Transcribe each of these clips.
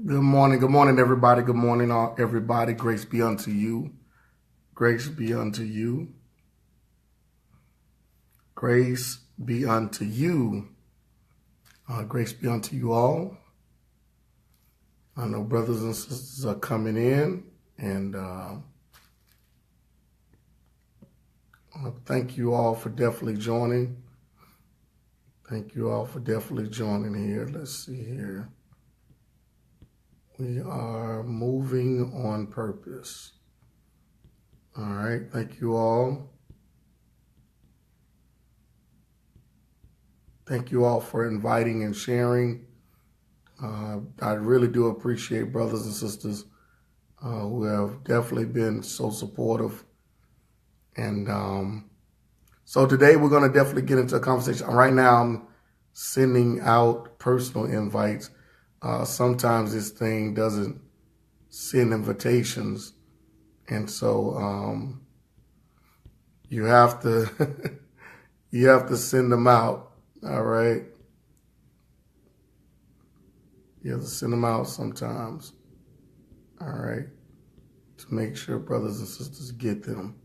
Good morning, everybody. Good morning, everybody. Grace be unto you. Grace be unto you. Grace be unto you. Grace be unto you all. I know brothers and sisters are coming in, and thank you all for definitely joining. Thank you all for definitely joining here. Let's see here. We are moving on purpose. All right. Thank you all. Thank you all for inviting and sharing. I really do appreciate brothers and sisters who have definitely been so supportive. And so today we're going to definitely get into a conversation. Right now I'm sending out personal invites. Sometimes this thing doesn't send invitations. And so you have to you have to send them out. All right. You have to send them out sometimes. All right. To make sure brothers and sisters get them.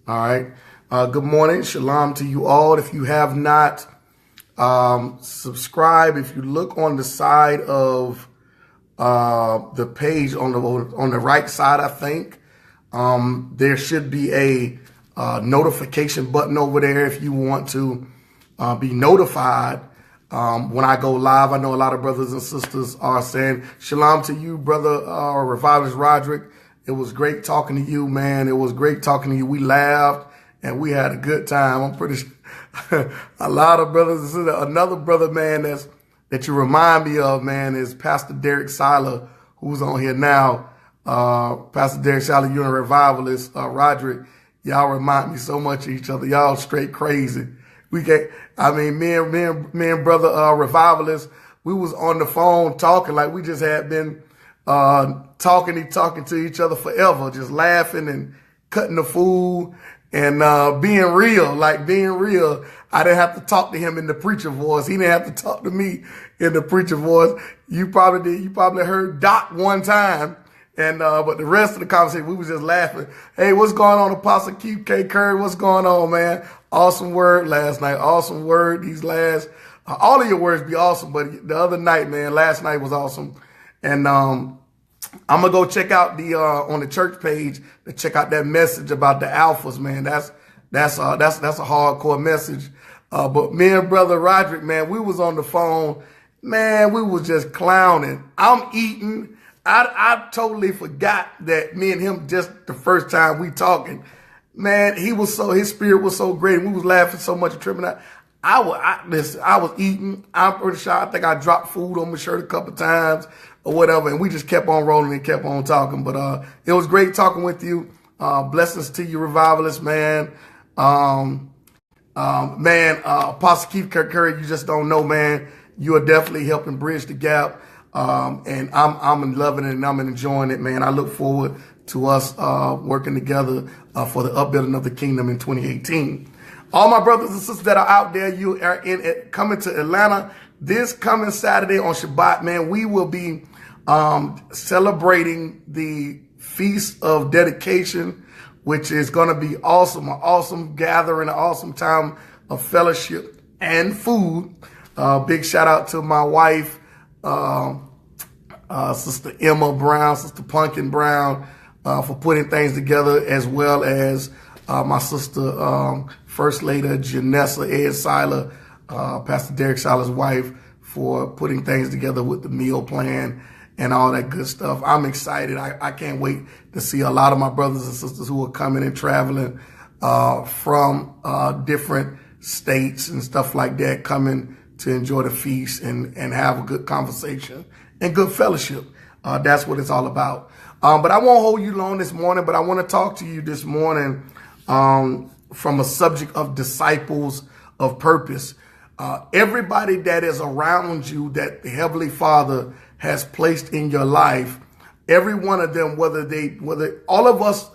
All right. Good morning. Shalom to you all. If you have not subscribed, if you look on the side of the page on the right side, I think there should be a notification button over there if you want to be notified when I go live. I know a lot of brothers and sisters are saying shalom to you, brother Revivalist Roderick. It was great talking to you, man. It was great talking to you. We laughed and we had a good time. I'm pretty sure a lot of brothers and sisters. Another brother, man, that you remind me of, man, is Pastor Derek Seiler, who's on here now. Pastor Derek Seiler, you're a revivalist. Roderick, y'all remind me so much of each other. Y'all straight crazy. Me and brother revivalist, we was on the phone talking like we just had been talking to each other forever, just laughing and cutting the food and being real. I didn't have to talk to him in the preacher voice. He didn't have to talk to me in the preacher voice. You probably did. You probably heard Doc one time. And but the rest of the conversation, we was just laughing. Hey, what's going on, Apostle Keith K. Curry? What's going on, man? Awesome word last night. Awesome word. These last, all of your words be awesome. But the other night, man, last night was awesome. And I'm gonna go check out the on the church page to check out that message about the alphas, man. That's a hardcore message. But me and brother Roderick, man, we was on the phone, man. We was just clowning. I'm eating. I totally forgot that me and him just the first time we talking, man. His spirit was so great. And we was laughing so much and tripping out. I was eating. I'm pretty sure. I think I dropped food on my shirt a couple times or whatever, and we just kept on rolling and kept on talking. But it was great talking with you. Blessings to you, revivalists, man. Apostle Keith Curry, you just don't know, man. You are definitely helping bridge the gap. And I'm loving it and I'm enjoying it, man. I look forward to us working together for the upbuilding of the kingdom in 2018. All my brothers and sisters that are out there, you are coming to Atlanta this coming Saturday on Shabbat, man. We will be celebrating the Feast of Dedication, which is going to be awesome, an awesome gathering, an awesome time of fellowship and food. Big shout out to my wife, Sister Emma Brown, Sister Pumpkin Brown, for putting things together, as well as my sister, First Lady Janessa Ed Seiler, Pastor Derek Seiler's wife, for putting things together with the meal plan and all that good stuff. I'm excited. I can't wait to see a lot of my brothers and sisters who are coming and traveling from different states and stuff like that, coming to enjoy the feast and have a good conversation and good fellowship. That's what it's all about. But I won't hold you long this morning, but I want to talk to you this morning from a subject of disciples of purpose. Everybody that is around you that the Heavenly Father has placed in your life, every one of them, whether all of us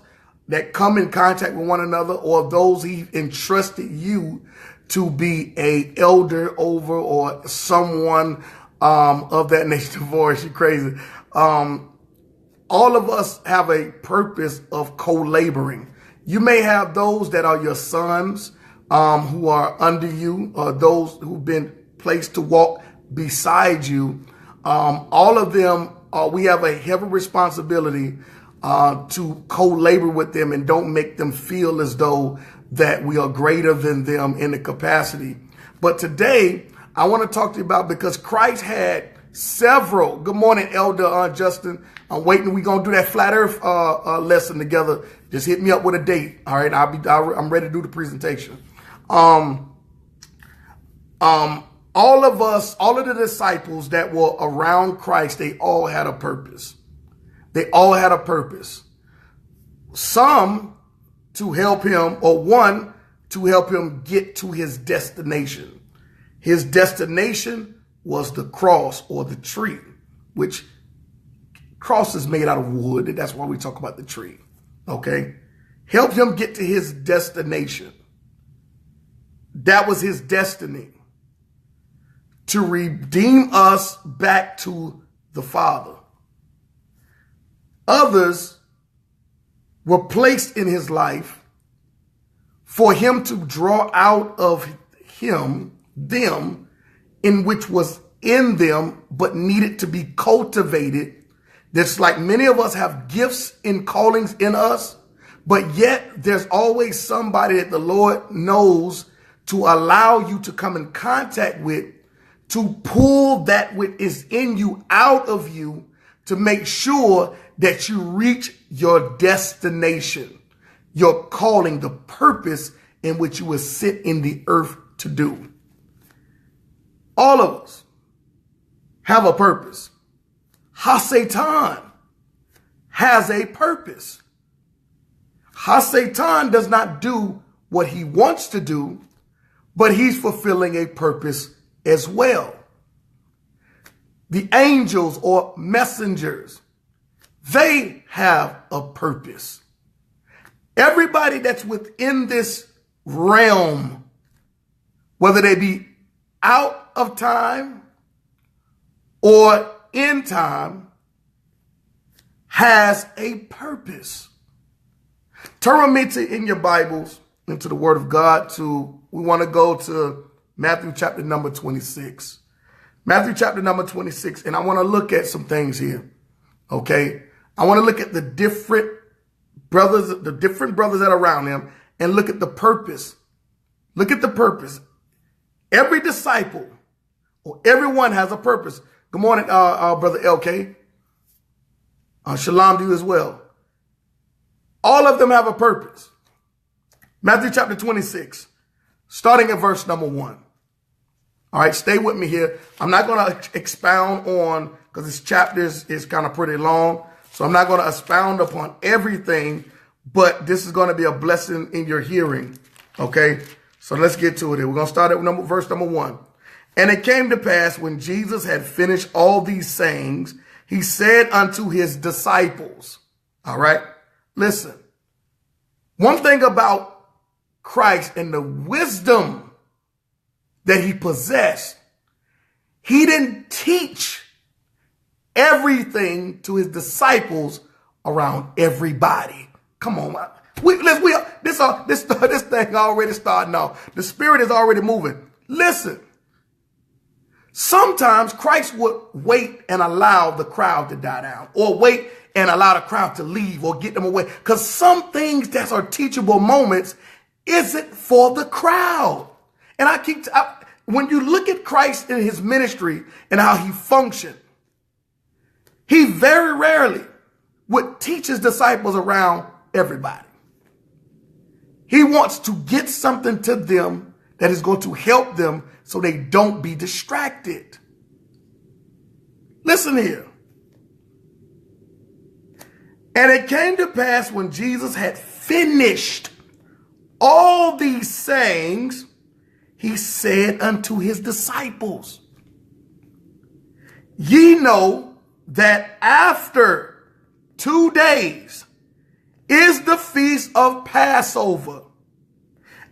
that come in contact with one another or those He entrusted you to be a elder over or someone of that nation divorce. You crazy. All of us have a purpose of co-laboring. You may have those that are your sons who are under you, or those who've been placed to walk beside you. All of them, we have a heavy responsibility to co-labor with them and don't make them feel as though that we are greater than them in the capacity. But today, I want to talk to you about, because Christ had several. Good morning, Elder Justin. I'm waiting. We're going to do that flat earth lesson together. Just hit me up with a date. All right. I'm ready to do the presentation. All of us, all of the disciples that were around Christ, they all had a purpose. They all had a purpose. Some to help him, or one to help him get to his destination. His destination was the cross, or the tree, which cross is made out of wood. And that's why we talk about the tree. Okay. Help him get to his destination. That was his destiny, to redeem us back to the Father. Others were placed in his life for him to draw out of him, them, in which was in them, but needed to be cultivated. That's like many of us have gifts and callings in us, but yet there's always somebody that the Lord knows to allow you to come in contact with, to pull that which is in you out of you, to make sure that you reach your destination, your calling, the purpose in which you were sent in the earth to do. All of us have a purpose. Hasatan has a purpose. Hasatan does not do what he wants to do, but he's fulfilling a purpose as well. The angels, or messengers, they have a purpose. Everybody that's within this realm, whether they be out of time or in time, has a purpose. Turn with me in your Bibles into the Word of God. We want to go to Matthew chapter number 26. Matthew chapter number 26, and I want to look at some things here. Okay, I want to look at the different brothers that are around him, and look at the purpose. Look at the purpose. Every disciple, or everyone, has a purpose. Good morning, Brother LK. Shalom to you as well. All of them have a purpose. Matthew chapter 26, starting at verse number 1. All right, stay with me here. I'm not going to expound on, because this chapter is kind of pretty long. So I'm not going to expound upon everything, but this is going to be a blessing in your hearing. Okay, so let's get to it here. We're going to start at verse number 1. And it came to pass, when Jesus had finished all these sayings, he said unto his disciples, all right, listen, one thing about Christ and the wisdom that he possessed, he didn't teach everything to his disciples around everybody. Come on, this thing already starting off. The Spirit is already moving. Listen, sometimes Christ would wait and allow the crowd to die down, or wait and allow the crowd to leave, or get them away. Because some things that are teachable moments isn't for the crowd. And when you look at Christ in his ministry and how he functioned, he very rarely would teach his disciples around everybody. He wants to get something to them that is going to help them so they don't be distracted. Listen here. And it came to pass, when Jesus had finished all these sayings, he said unto his disciples, ye know that after 2 days is the feast of Passover,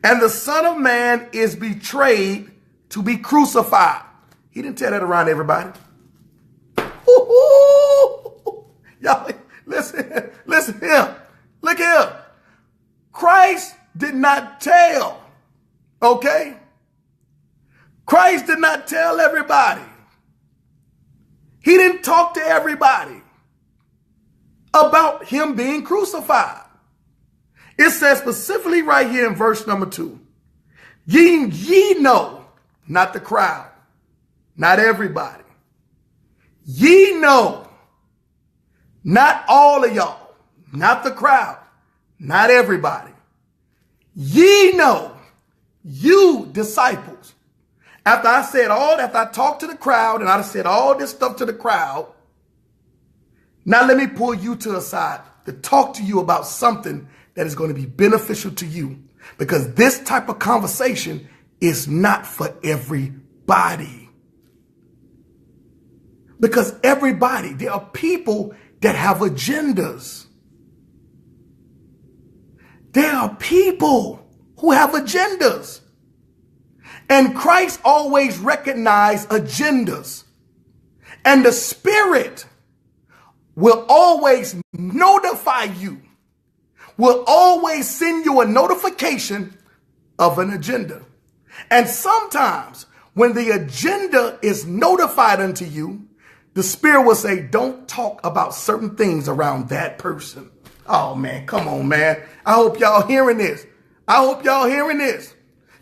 and the Son of Man is betrayed to be crucified. He didn't tell that around everybody. Ooh, y'all, listen here. Look here. Christ did not tell, okay? Christ did not tell everybody. He didn't talk to everybody about him being crucified. It says specifically right here in verse number 2, ye know, not the crowd, not everybody. Ye know, not all of y'all, not the crowd, not everybody. Ye know, you disciples. After I said all that, after I talked to the crowd and I said all this stuff to the crowd, now let me pull you to the side to talk to you about something that is going to be beneficial to you, because this type of conversation is not for everybody. Because everybody, there are people that have agendas. There are people who have agendas. And Christ always recognized agendas. And the Spirit will always notify you, will always send you a notification of an agenda. And sometimes when the agenda is notified unto you, the Spirit will say, don't talk about certain things around that person. Oh, man, come on, man. I hope y'all hearing this. I hope y'all hearing this.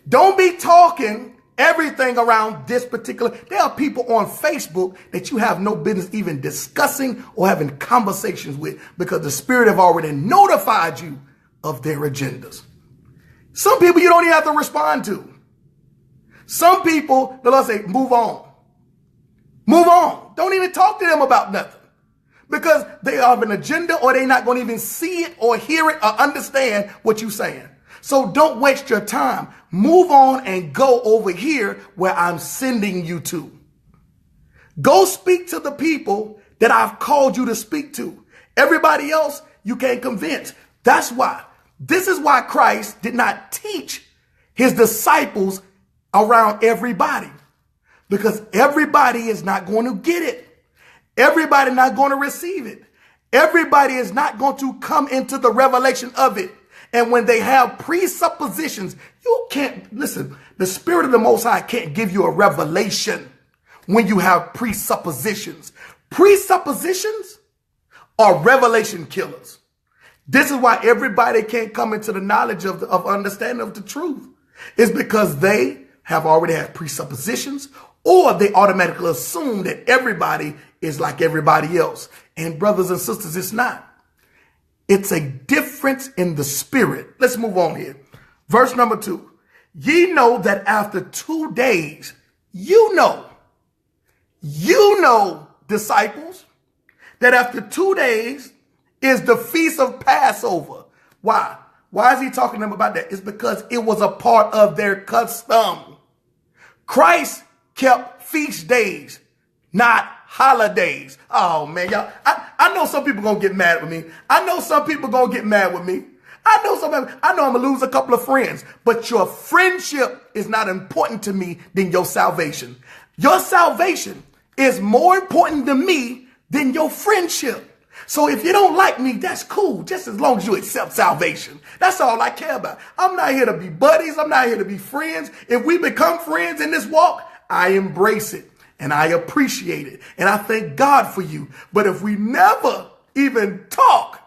Don't be talking everything around this particular. There are people on Facebook that you have no business even discussing or having conversations with, because the Spirit have already notified you of their agendas. Some people you don't even have to respond to. Some people, the Lord say, move on. Move on. Don't even talk to them about nothing, because they have an agenda, or they're not going to even see it or hear it or understand what you're saying. So don't waste your time. Move on and go over here where I'm sending you to. Go speak to the people that I've called you to speak to. Everybody else, you can't convince. That's why. This is why Christ did not teach his disciples around everybody, because everybody is not going to get it. Everybody not going to receive it. Everybody is not going to come into the revelation of it. And when they have presuppositions, you can't, listen, the Spirit of the Most High can't give you a revelation when you have presuppositions. Presuppositions are revelation killers. This is why everybody can't come into the knowledge of understanding of the truth. It's because they have already had presuppositions, or they automatically assume that everybody is like everybody else. And brothers and sisters, it's not. It's a difference in the Spirit. Let's move on here. Verse number 2. Ye know that after 2 days, you know, disciples, that after 2 days is the feast of Passover. Why? Why is he talking to them about that? It's because it was a part of their custom. Christ kept feast days, not holidays. Oh, man, y'all. I know some people going to get mad with me. I know some people going to get mad with me. I know I'm going to lose a couple of friends, but your friendship is not important to me than your salvation. Your salvation is more important to me than your friendship. So if you don't like me, that's cool, just as long as you accept salvation. That's all I care about. I'm not here to be buddies. I'm not here to be friends. If we become friends in this walk, I embrace it and I appreciate it. And I thank God for you. But if we never even talk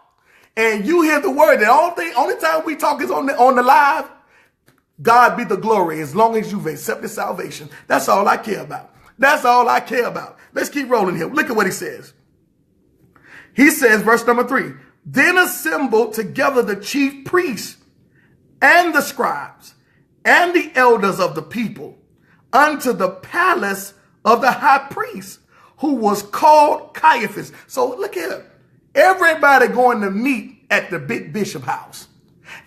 and you hear the word, the only time we talk is on the live, God be the glory as long as you've accepted salvation. That's all I care about. That's all I care about. Let's keep rolling here. Look at what he says. He says, verse number 3, then assembled together the chief priests and the scribes and the elders of the people unto the palace of the high priest, who was called Caiaphas. So look here. Everybody going to meet at the big bishop house.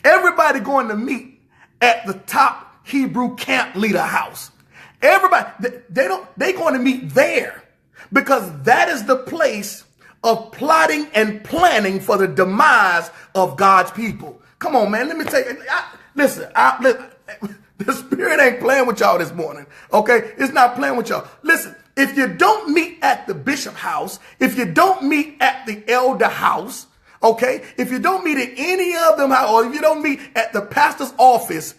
Everybody going to meet at the top Hebrew camp leader house. Everybody, they going to meet there, because that is the place of plotting and planning for the demise of God's people. Come on, man. Let me tell you. Listen, The Spirit ain't playing with y'all this morning. Okay? It's not playing with y'all. Listen, if you don't meet at the bishop house, if you don't meet at the elder house, okay, if you don't meet at any of them, or if you don't meet at the pastor's office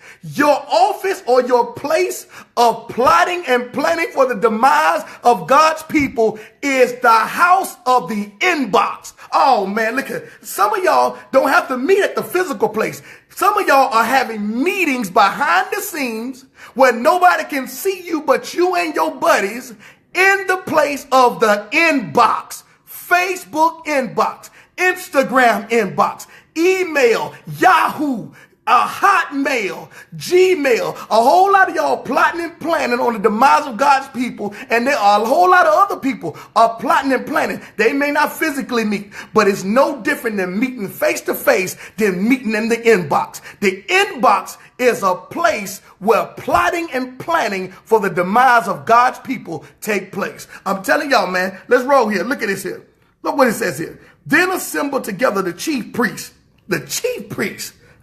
or your place of plotting and planning for the demise of God's people is the house of the inbox. Oh man, look at it. Some of y'all don't have to meet at the physical place. Some of y'all are having meetings behind the scenes where nobody can see you but you and your buddies in the place of the inbox, Facebook inbox, Instagram inbox, email, Yahoo, Hotmail, Gmail. A whole lot of y'all plotting and planning on the demise of God's people, and there are a whole lot of other people are plotting and planning. They may not physically meet, but it's no different than meeting face to face than meeting in the inbox. The inbox is a place where plotting and planning for the demise of God's people take place. I'm telling y'all, man, let's roll here. Look at this here. Look what it says here. Then assemble together the chief priests,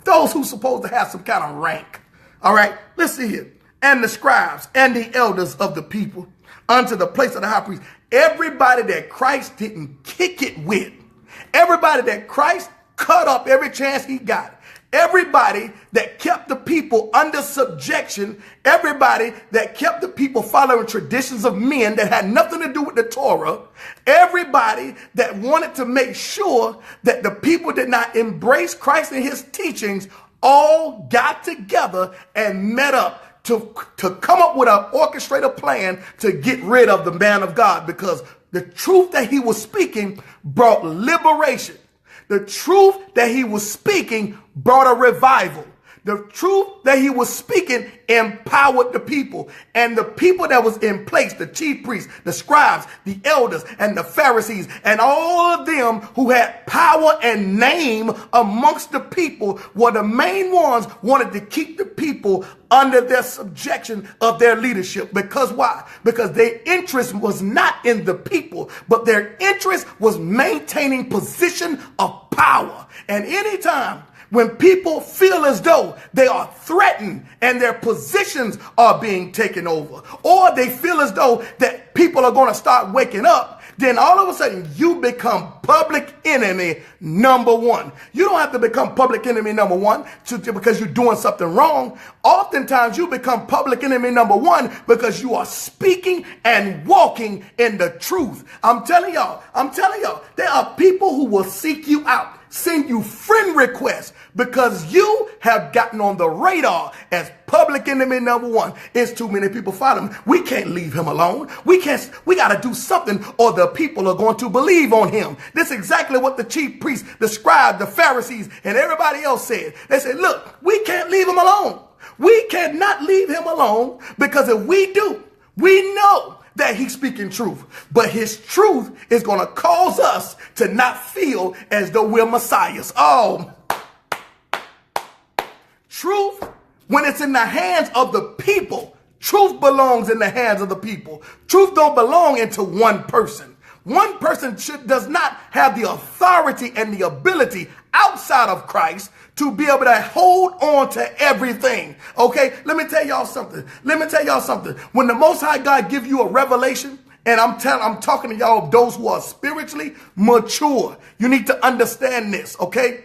those who supposed to have some kind of rank. All right, let's see here. And the scribes and the elders of the people unto the place of the high priest. Everybody that Christ didn't kick it with. Everybody that Christ cut up every chance he got. Everybody that kept the people under subjection, everybody that kept the people following traditions of men that had nothing to do with the Torah, everybody that wanted to make sure that the people did not embrace Christ and his teachings, all got together and met up to come up with an orchestrated plan to get rid of the man of God, because the truth that he was speaking brought liberation. The truth that he was speaking brought a revival. The truth that he was speaking empowered the people. And the people that was in place, the chief priests, the scribes, the elders, and the Pharisees, and all of them who had power and name amongst the people, were the main ones wanted to keep the people under their subjection of their leadership. Because why? Because their interest was not in the people, but their interest was maintaining position of power. And anytime when people feel as though they are threatened and their positions are being taken over, or they feel as though that people are going to start waking up, then all of a sudden you become public enemy number one. You don't have to become public enemy number one because you're doing something wrong. Oftentimes you become public enemy number one because you are speaking and walking in the truth. I'm telling y'all, there are people who will seek you out, send you friend requests because you have gotten on the radar as public enemy number one. It's too many people follow him. We can't leave him alone. We got to do something or the people are going to believe on him. This is exactly what the chief priests, the scribes, the Pharisees, and everybody else said. They said, look, we can't leave him alone. We cannot leave him alone, because if we do, we know that he's speaking truth, but his truth is going to cause us to not feel as though we're messiahs. Oh, truth, when it's in the hands of the people, truth belongs in the hands of the people. Truth don't belong into one person. One person does not have the authority and the ability outside of Christ to be able to hold on to everything. Okay, let me tell y'all something. When the Most High God give you a revelation, and I'm talking to y'all, those who are spiritually mature, you need to understand this, okay?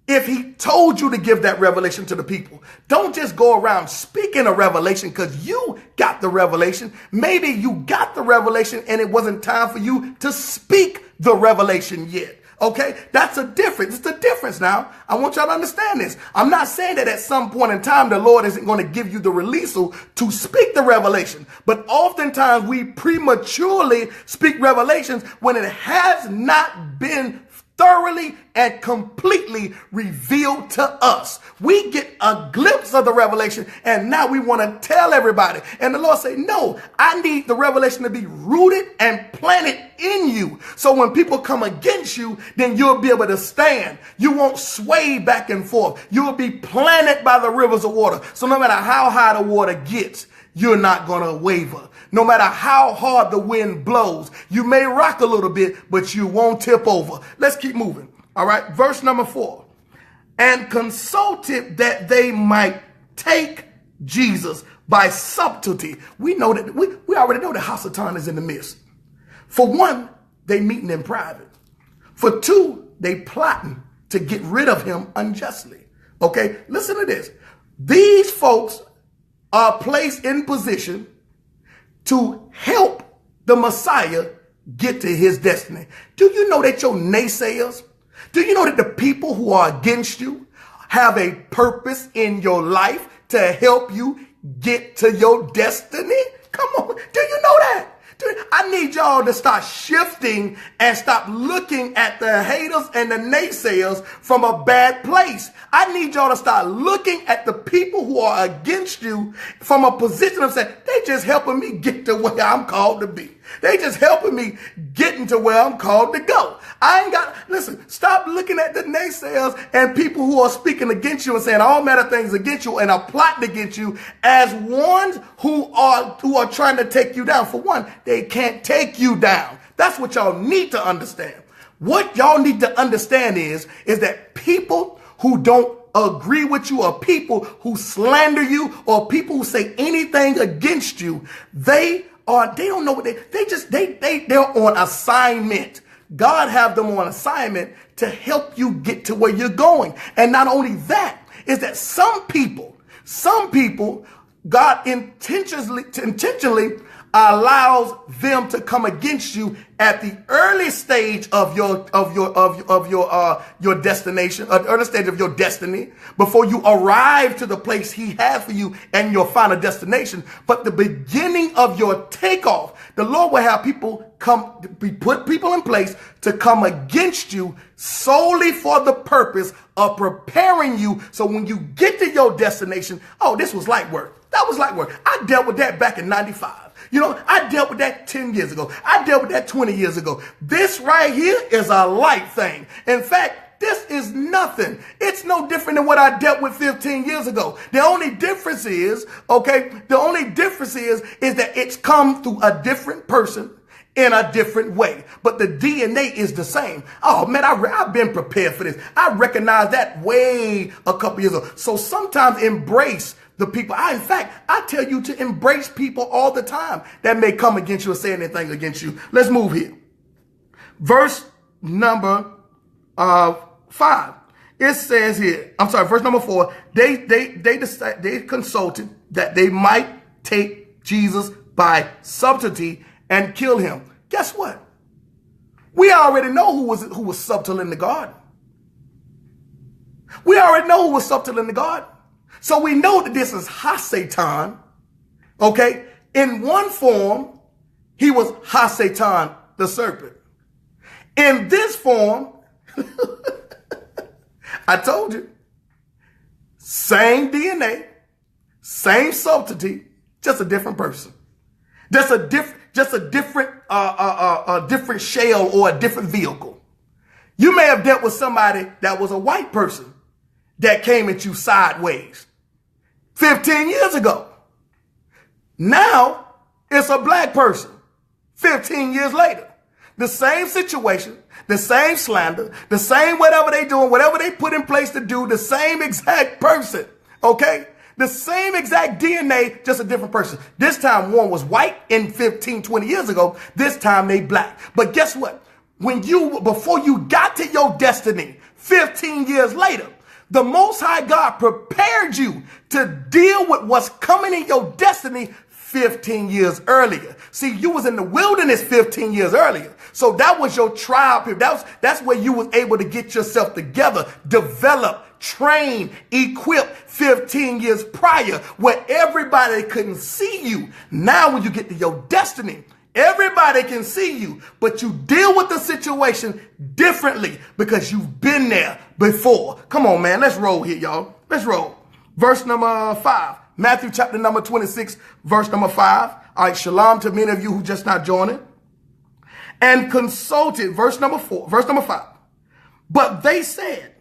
If he told you to give that revelation to the people, don't just go around speaking a revelation because you got the revelation. Maybe you got the revelation and it wasn't time for you to speak the revelation yet. Okay, that's a difference. It's the difference now. I want y'all to understand this. I'm not saying that at some point in time the Lord isn't going to give you the release to speak the revelation. But oftentimes we prematurely speak revelations when it has not been thoroughly and completely revealed to us. We get a glimpse of the revelation and now we want to tell everybody. And the Lord say, no, I need the revelation to be rooted and planted in you. So when people come against you, then you'll be able to stand. You won't sway back and forth. You will be planted by the rivers of water. So no matter how high the water gets, you're not going to waver. No matter how hard the wind blows, you may rock a little bit, but you won't tip over. Let's keep moving. All right. Verse number 4. And consulted that they might take Jesus by subtlety. We know that we already know that Hasatan is in the midst. For one, they meeting in private. For two, they plotting to get rid of him unjustly. Okay, listen to this. These folks are placed in position to help the Messiah get to his destiny. Do you know that your naysayers, do you know that the people who are against you have a purpose in your life to help you get to your destiny? Come on. Do you know that? I need y'all to start shifting and stop looking at the haters and the naysayers from a bad place. I need y'all to start looking at the people who are against you from a position of saying, they just helping me get to where I'm called to be. They just helping me getting to where I'm called to go. I ain't got, listen, stop looking at the naysayers and people who are speaking against you and saying all manner of things against you and are plotting against you as ones who are trying to take you down. For one, they can't take you down. That's what y'all need to understand. What y'all need to understand is that people who don't agree with you or people who slander you or people who say anything against you, they don't know what they're on assignment. God have them on assignment to help you get to where you're going. And not only that, is that some people, God intentionally allows them to come against you at the early stage of your destination, at the early stage of your destiny, before you arrive to the place he has for you and your final destination. But the beginning of your takeoff, the Lord will have people put people in place to come against you solely for the purpose of preparing you. So when you get to your destination, oh, this was light work. That was light work. I dealt with that back in 95. You know, I dealt with that 10 years ago. I dealt with that 20 years ago. This right here is a light thing. In fact, this is nothing. It's no different than what I dealt with 15 years ago. The only difference is, is that it's come through a different person in a different way. But the DNA is the same. Oh man, I've been prepared for this. I recognize that way a couple years ago. So sometimes embrace the people. I tell you to embrace people all the time that may come against you or say anything against you. Let's move here. Verse number 5. It says here, verse number 4, they consulted that they might take Jesus by subtlety and kill him. Guess what? We already know who was subtle in the garden. We already know who was subtle in the garden. So we know that this is Hasatan, okay? In one form, he was Hasatan, the serpent. In this form, I told you, same DNA, same subtlety, just a different person. Just a different shell or a different vehicle. You may have dealt with somebody that was a white person that came at you sideways 15 years ago. Now it's a black person 15 years later. The same situation, the same slander, the same whatever they doing, whatever they put in place to do, the same exact person, okay? The same exact DNA, just a different person. This time one was white in 15, 20 years ago. This time they black. But guess what? Before you got to your destiny 15 years later, the Most High God prepared you to deal with what's coming in your destiny 15 years earlier. See, you was in the wilderness 15 years earlier. So that was your trial period. That's where you was able to get yourself together, develop, train, equip 15 years prior, where everybody couldn't see you. Now when you get to your destiny, everybody can see you, but you deal with the situation differently because you've been there before. Come on, man. Let's roll here, y'all. Let's roll. Verse number 5. Matthew chapter number 26, verse number 5. All right, shalom to many of you who just not joining. And consulted, verse number 5. But they said,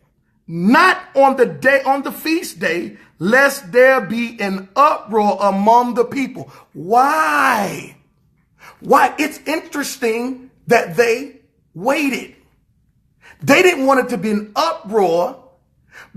not on the feast day, lest there be an uproar among the people. Why? Why? It's interesting that they waited. They didn't want it to be an uproar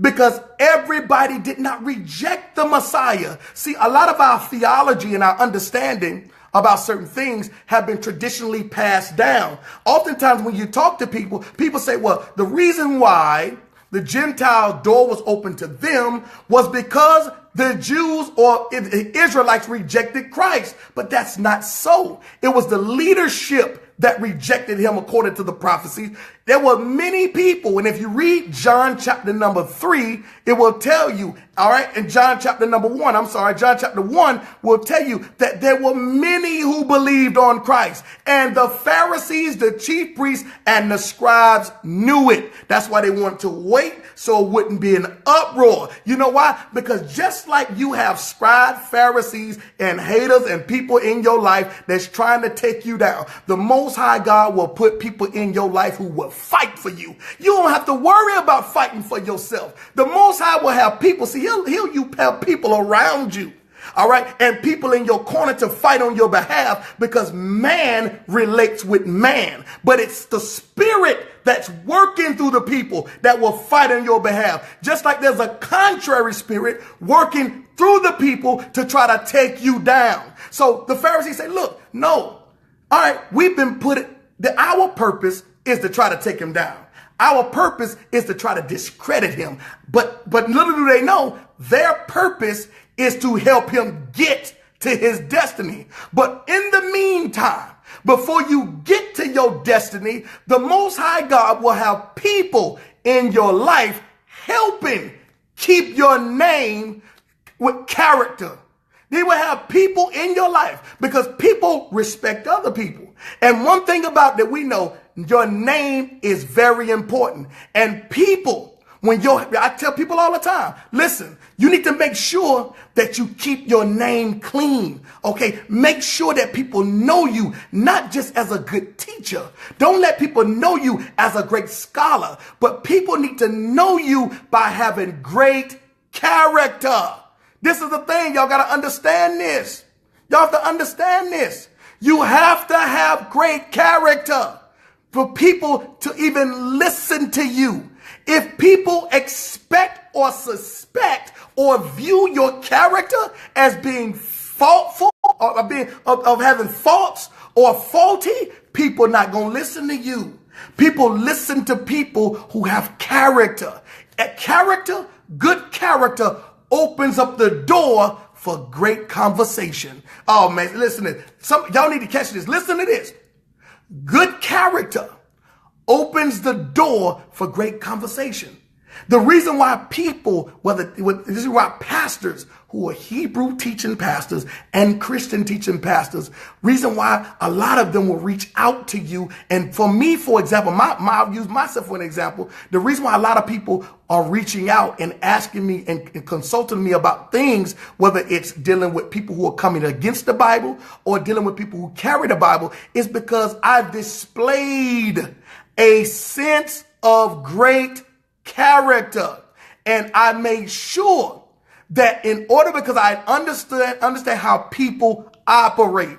because everybody did not reject the Messiah. See, a lot of our theology and our understanding about certain things have been traditionally passed down. Oftentimes when you talk to people, people say, well, the reason why the Gentile door was open to them was because the Jews or Israelites rejected Christ. But that's not so. It was the leadership that rejected him according to the prophecies. There were many people, and if you read John chapter number 3, it will tell you, all right, and John chapter 1 will tell you that there were many who believed on Christ. And the Pharisees, the chief priests, and the scribes knew it. That's why they wanted to wait so it wouldn't be an uproar. You know why? Because just like you have scribes, Pharisees, and haters and people in your life that's trying to take you down, the Most High God will put people in your life who will fight for you. You don't have to worry about fighting for yourself. The Most High will have people. See, he'll have people around you. All right. And people in your corner to fight on your behalf, because man relates with man. But it's the spirit that's working through the people that will fight on your behalf. Just like there's a contrary spirit working through the people to try to take you down. So the Pharisees say, look, no. All right. We've been our purpose is to try to take him down. Our purpose is to try to discredit him. But little do they know, their purpose is to help him get to his destiny. But in the meantime, before you get to your destiny, the Most High God will have people in your life helping keep your name with character. They will have people in your life because people respect other people. And one thing about that we know, your name is very important. And people, I tell people all the time, listen, you need to make sure that you keep your name clean. Okay. Make sure that people know you, not just as a good teacher. Don't let people know you as a great scholar, but people need to know you by having great character. This is the thing. Y'all got to understand this. Y'all have to understand this. You have to have great character for people to even listen to you. If people expect or suspect or view your character as being faultful or of having faults or faulty, people are not going to listen to you. People listen to people who have character. Good character opens up the door for great conversation. Oh man, listen to this. Y'all need to catch this. Listen to this. Good character opens the door for great conversation. The reason why people, this is why pastors who are Hebrew teaching pastors and Christian teaching pastors, reason why a lot of them will reach out to you. And for me, for example, I'll use myself for an example. The reason why a lot of people are reaching out and asking me and consulting me about things, whether it's dealing with people who are coming against the Bible or dealing with people who carry the Bible, is because I've displayed a sense of great character. And I made sure that because I understand how people operate.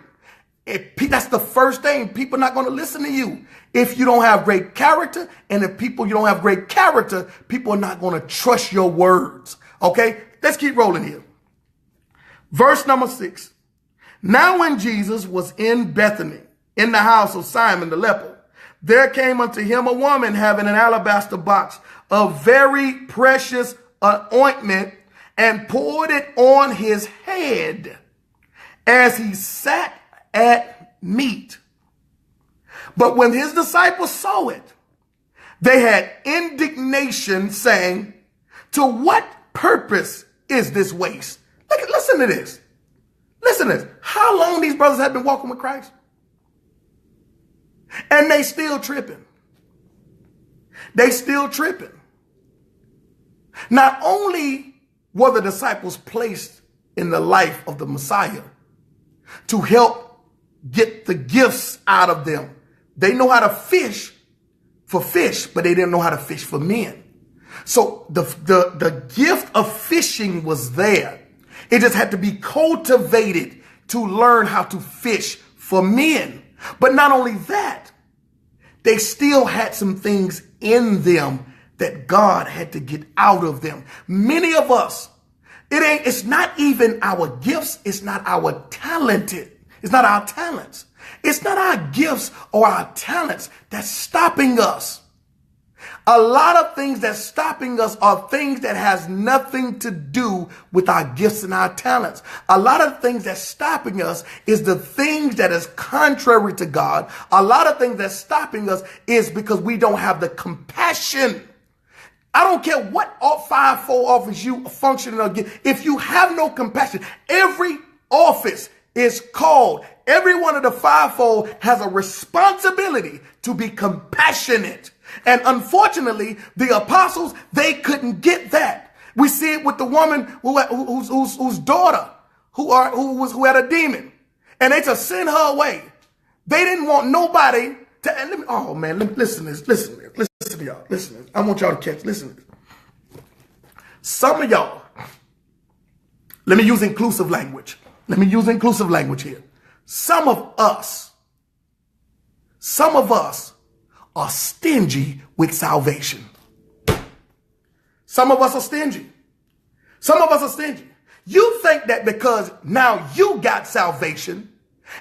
That's the first thing. People are not going to listen to you if you don't have great character. And if you don't have great character, people are not going to trust your words. Okay, let's keep rolling here. Verse number 6. Now when Jesus was in Bethany, in the house of Simon the leper, there came unto him a woman having an alabaster box of very precious ointment, and poured it on his head as he sat at meat. But when his disciples saw it, they had indignation, saying, to what purpose is this waste? Listen to this. Listen to this. How long these brothers have been walking with Christ? And they still tripping. They still tripping. Not only were the disciples placed in the life of the Messiah to help get the gifts out of them. They know how to fish for fish, but they didn't know how to fish for men. So the gift of fishing was there. It just had to be cultivated to learn how to fish for men. But not only that, they still had some things in them that God had to get out of them. Many of us, it's not even our gifts. It's not our talented. It's not our talents. It's not our gifts or our talents that's stopping us. A lot of things that's stopping us are things that has nothing to do with our gifts and our talents. A lot of things that's stopping us is the things that is contrary to God. A lot of things that's stopping us is because we don't have the compassion. I don't care what fivefold office you functioning again. If you have no compassion, every office is called. Every one of the fivefold has a responsibility to be compassionate. And unfortunately, the apostles, they couldn't get that. We see it with the woman whose daughter who had a demon, and they just sent her away. They didn't want nobody to. Listen to y'all. Listen to this. I want y'all to catch. Listen to this. Some of y'all. Let me use inclusive language. Here. Some of us are stingy with salvation. Some of us are stingy. You think that because now you got salvation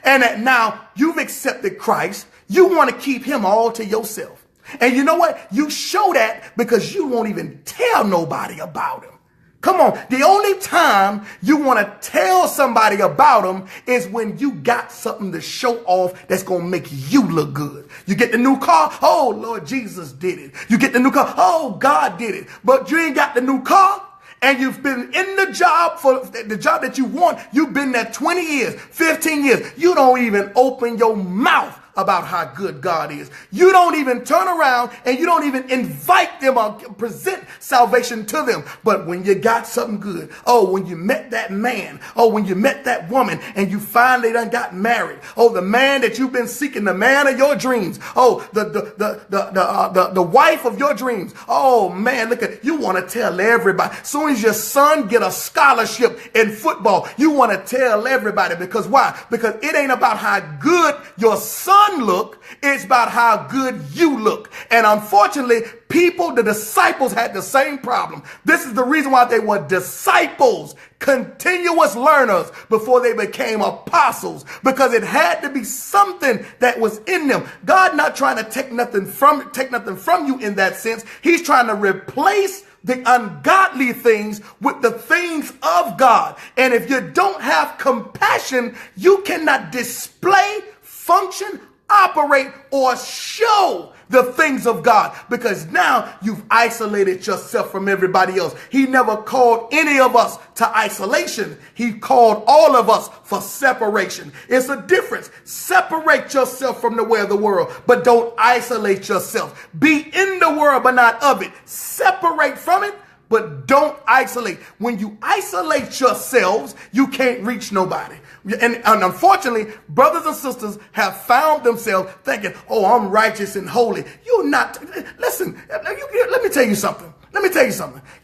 and that now you've accepted Christ, you want to keep him all to yourself. And you know what? You show that because you won't even tell nobody about him. Come on. The only time you want to tell somebody about them is when you got something to show off that's going to make you look good. You get the new car. Oh, Lord Jesus did it. You get the new car. Oh, God did it. But you ain't got the new car. And you've been in the job for the job that you want. You've been there 20 years, 15 years. You don't even open your mouth about how good God is. You don't even turn around and you don't even invite them or present salvation to them. But when you got something good, when you met that man, when you met that woman and you finally done got married, the man that you've been seeking, the man of your dreams, the wife of your dreams. Oh man, look at, you want to tell everybody. As soon as your son get a scholarship in football, you want to tell everybody. Because why? Because it ain't about how good your son look, it's about how good you look. And unfortunately, the disciples had the same problem. This is the reason why they were disciples, continuous learners before they became apostles, because it had to be something that was in them. God not trying to take nothing from you in that sense. He's trying to replace the ungodly things with the things of God. And if you don't have compassion, you cannot display, function, operate, or show the things of God, because now you've isolated yourself from everybody else. He never called any of us to isolation. He called all of us for separation. It's a difference. Separate yourself from the way of the world, but don't isolate yourself. Be in the world, but not of it. Separate from it, but don't isolate. When you isolate yourselves, you can't reach nobody. And unfortunately, brothers and sisters have found themselves thinking, I'm righteous and holy. You're not. Listen, let me tell you something.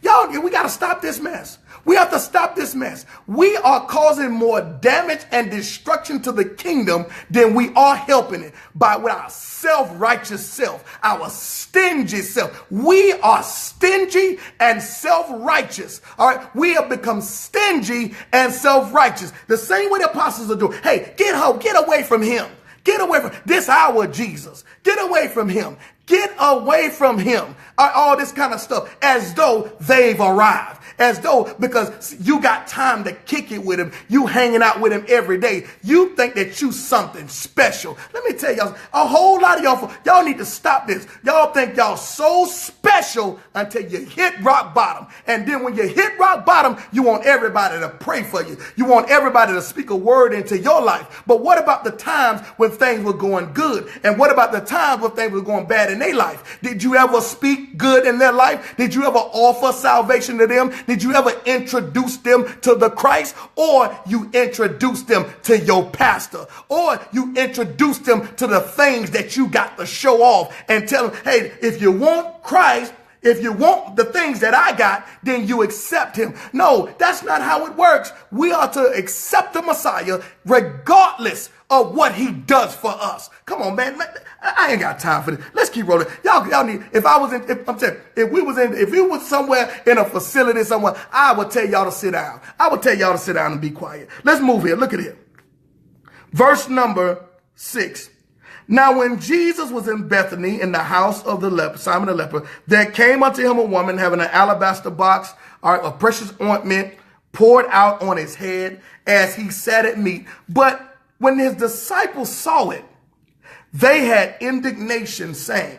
Y'all, we got to stop this mess. We have to stop this mess. We are causing more damage and destruction to the kingdom than we are helping it with our self-righteous self, our stingy self. We are stingy and self-righteous. All right. We have become stingy and self-righteous. The same way the apostles are doing. Hey, get away from him. Get away from this our Jesus. Get away from him. Get away from him. All this kind of stuff, as though they've arrived. As though because you got time to kick it with him, you hanging out with him every day, you think that you something special. Let me tell y'all, a whole lot of y'all need to stop this. Y'all think y'all so special until you hit rock bottom. And then when you hit rock bottom, you want everybody to pray for you. You want everybody to speak a word into your life. But what about the times when things were going good? And what about the times when things were going bad in their life? Did you ever speak good in their life? Did you ever offer salvation to them? Did you ever introduce them to the Christ? Or you introduce them to your pastor? Or you introduce them to the things that you got to show off and tell them, hey, if you want Christ, If you want the things that I got, then you accept him. No, that's not how it works. We are to accept the Messiah regardless of what he does for us. Come on, man. I ain't got time for this. Let's keep rolling. Y'all need, if we was somewhere in a facility somewhere, I would tell y'all to sit down. I would tell y'all to sit down and be quiet. Let's move here. Look at it. Verse number 6. Now, when Jesus was in Bethany in the house of the leper, Simon the leper, there came unto him a woman having an alabaster box, a precious ointment poured out on his head as he sat at meat. But when his disciples saw it, they had indignation, saying,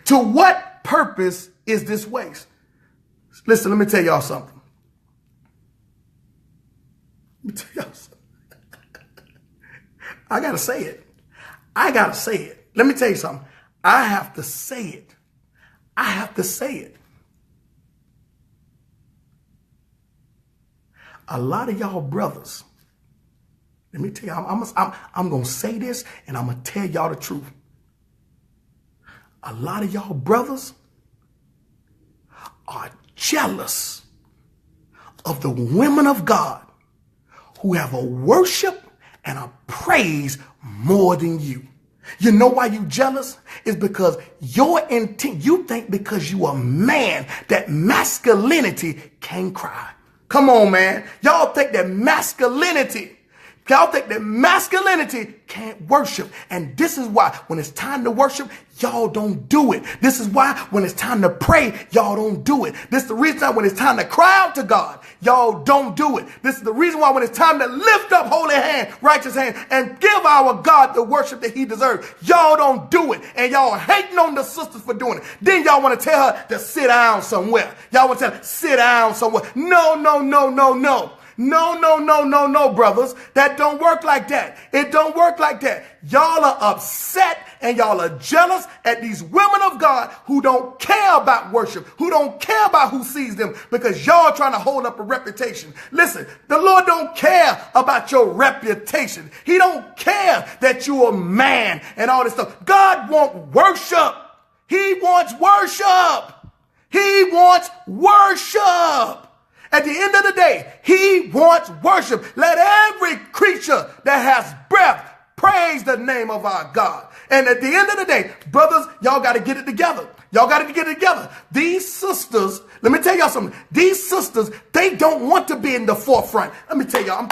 to what purpose is this waste? Listen, let me tell y'all something. I got to say it. Let me tell you something. I have to say it. A lot of y'all brothers, let me tell you, I'm going to say this and I'm going to tell y'all the truth. A lot of y'all brothers are jealous of the women of God who have a worship and a praise more than you. You know why you jealous? It's because your intent, you think because you a man that masculinity can't cry. Come on, man. Y'all think that masculinity can't worship. And this is why when it's time to worship, y'all don't do it. This is why when it's time to pray, y'all don't do it. This is the reason why when it's time to cry out to God, y'all don't do it. This is the reason why when it's time to lift up holy hand, righteous hand, and give our God the worship that he deserves, y'all don't do it. And y'all hating on the sisters for doing it. Then y'all want to tell her to sit down somewhere. Y'all want to tell her, sit down somewhere. No, brothers. That don't work like that. It don't work like that. Y'all are upset and y'all are jealous at these women of God who don't care about worship, who don't care about who sees them because y'all trying to hold up a reputation. Listen, the Lord don't care about your reputation. He don't care that you're a man and all this stuff. God wants worship. He wants worship. He wants worship. At the end of the day, he wants worship. Let every creature that has breath praise the name of our God. And at the end of the day, brothers, y'all got to get it together. These sisters, let me tell y'all something. These sisters, they don't want to be in the forefront. Let me tell y'all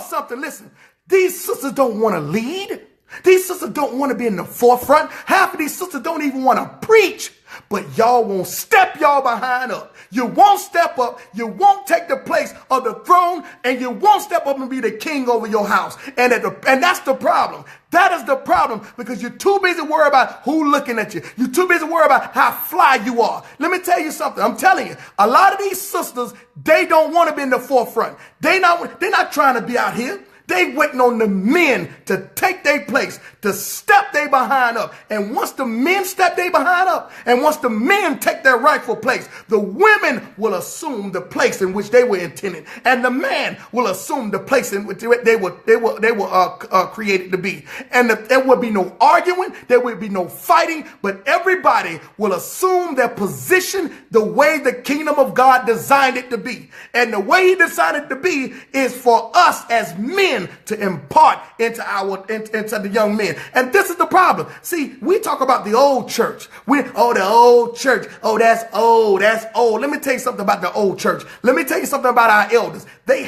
something. Listen, these sisters don't want to lead. These sisters don't want to be in the forefront. Half of these sisters don't even want to preach. But y'all won't step y'all behind up. You won't step up. You won't take the place of the throne. And you won't step up and be the king over your house. And that's the problem. That is the problem because you're too busy worried about who looking at you. You're too busy worried about how fly you are. Let me tell you something. I'm telling you, a lot of these sisters, they don't want to be in the forefront. They're not trying to be out here. They waiting on the men to take their place, to step their behind up. And once the men step their behind up, and once the men take their rightful place, the women will assume the place in which they were intended, and the man will assume the place in which they were created to be. And there will be no arguing, there will be no fighting, but everybody will assume their position the way the kingdom of God designed it to be. And the way he designed it to be is for us as men to impart into the young men. And this is the problem. See, we talk about the old church. The old church. Oh, that's old. Let me tell you something about the old church. Let me tell you something about our elders. They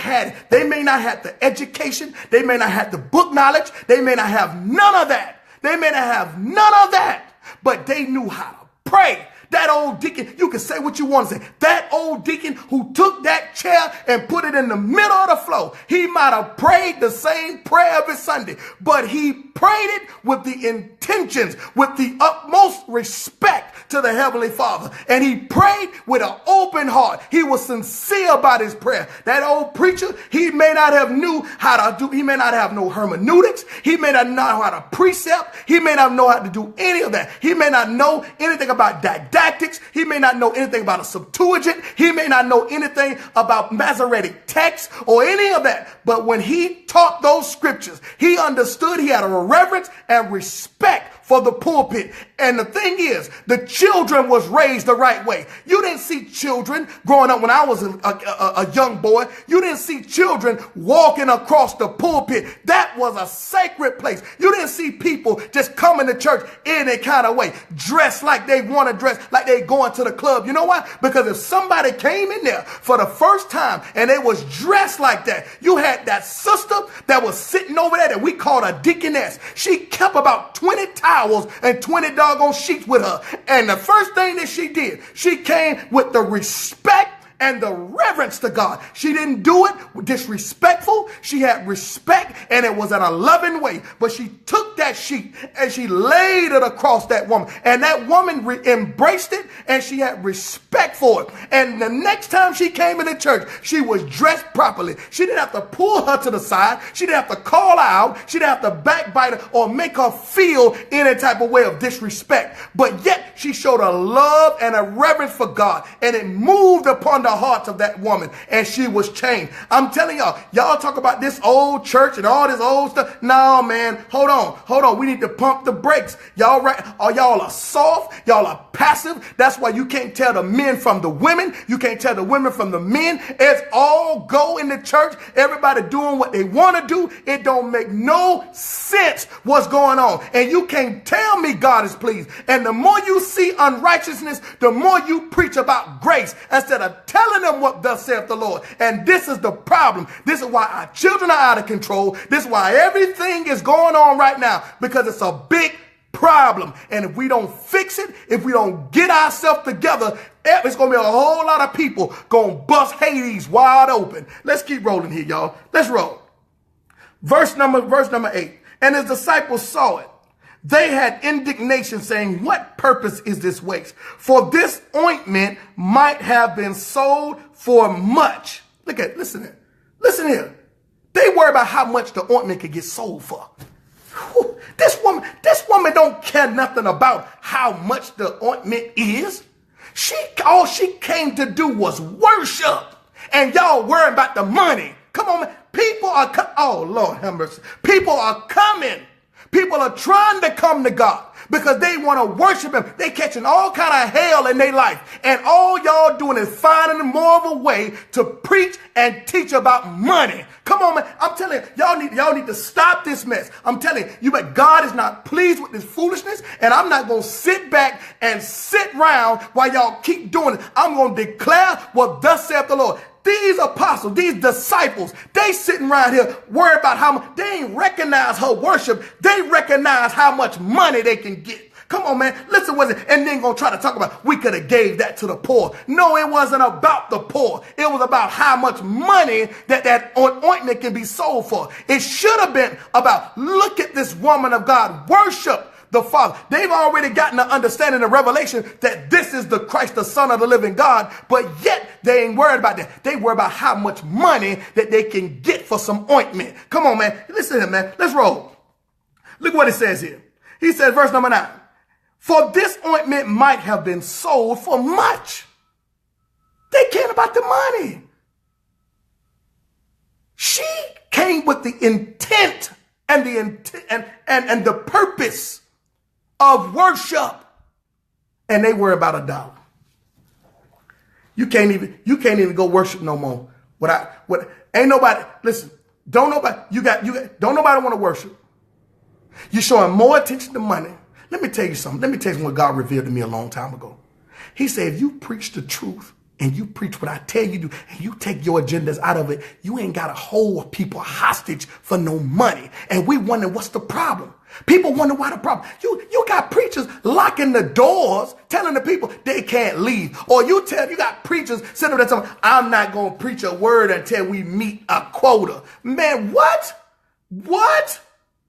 may not have the education. They may not have the book knowledge. They may not have none of that. But they knew how to pray. That old deacon, you can say what you want to say. That old deacon who took that chair and put it in the middle of the floor, he might have prayed the same prayer every Sunday, but he prayed it with the intentions, with the utmost respect to the Heavenly Father. And he prayed with an open heart. He was sincere about his prayer. That old preacher, he may not have he may not have no hermeneutics. He may not know how to precept. He may not know how to do any of that. He may not know anything about didactics. He may not know anything about a Septuagint. He may not know anything about Masoretic text or any of that. But when he taught those scriptures, he understood, he had a reverence and respect for the pulpit. And the thing is, the children was raised the right way. You didn't see children growing up when I was a young boy. You didn't see children walking across the pulpit. That was a sacred place. You didn't see people just coming to church in a kind of way, dressed like they want to dress, like they going to the club. You know why? Because if somebody came in there for the first time and they was dressed like that, you had that sister that was sitting over there that we called a deaconess. She kept about 20 towels and 20 doggone sheets with her. And the first thing that she did, she came with the respect and the reverence to God. She didn't do it disrespectful. She had respect, and it was in a loving way. But she took that sheet and she laid it across that woman. And that woman embraced it, and she had respect for it. And the next time she came into church, she was dressed properly. She didn't have to pull her to the side. She didn't have to call her out. She didn't have to backbite her or make her feel any type of way of disrespect. But yet she showed a love and a reverence for God, and it moved upon the hearts of that woman, and she was changed. I'm telling y'all talk about this old church and all this old stuff. No, man, hold on. We need to pump the brakes. Y'all right? Y'all are soft. Y'all are passive. That's why you can't tell the men from the women. You can't tell the women from the men. It's all go in the church. Everybody doing what they want to do. It don't make no sense what's going on. And you can't tell me God is pleased. And the more you see unrighteousness, the more you preach about grace instead of telling them what thus saith the Lord. And this is the problem. This is why our children are out of control. This is why everything is going on right now, because it's a big problem. And if we don't fix it, if we don't get ourselves together, it's going to be a whole lot of people going to bust Hades wide open. Let's keep rolling here, y'all. Let's roll. Verse number 8. And his disciples saw it. They had indignation, saying, what purpose is this waste? For this ointment might have been sold for much. Listen here. They worry about how much the ointment could get sold for. Whew. This woman don't care nothing about how much the ointment is. All she came to do was worship. And y'all worry about the money. Come on, man. People are, oh Lord have mercy. People are coming. People are trying to come to God because they want to worship him. They catching all kind of hell in their life. And all y'all doing is finding more of a way to preach and teach about money. Come on, man. I'm telling you, y'all need to stop this mess. I'm telling you, but God is not pleased with this foolishness. And I'm not going to sit back and sit around while y'all keep doing it. I'm going to declare what thus saith the Lord. These apostles, these disciples, they sitting around here worried about how much. They ain't recognize her worship. They recognize how much money they can get. Come on, man. Listen, and then gonna try to talk about we could have gave that to the poor. No, it wasn't about the poor. It was about how much money that ointment can be sold for. It should have been about, look at this woman of God, worship the Father. They've already gotten the understanding of revelation that this is the Christ, the Son of the living God, but yet they ain't worried about that. They worry about how much money that they can get for some ointment. Come on, man. Listen to him, man. Let's roll. Look what it says here. He says, verse number 9, for this ointment might have been sold for much. They cared about the money. She came with the intent and the purpose of worship, and they were about $1. You can't even go worship no more. Ain't nobody, listen, don't nobody want to worship. You're showing more attention to money. Let me tell you something. What God revealed to me a long time ago. He said, if you preach the truth and you preach what I tell you to do, and you take your agendas out of it, you ain't got to hold people hostage for no money. And we wonder what's the problem. People wonder why the problem. You got preachers locking the doors, telling the people they can't leave. Or you got preachers sitting there telling them, I'm not going to preach a word until we meet a quota. Man, what? What?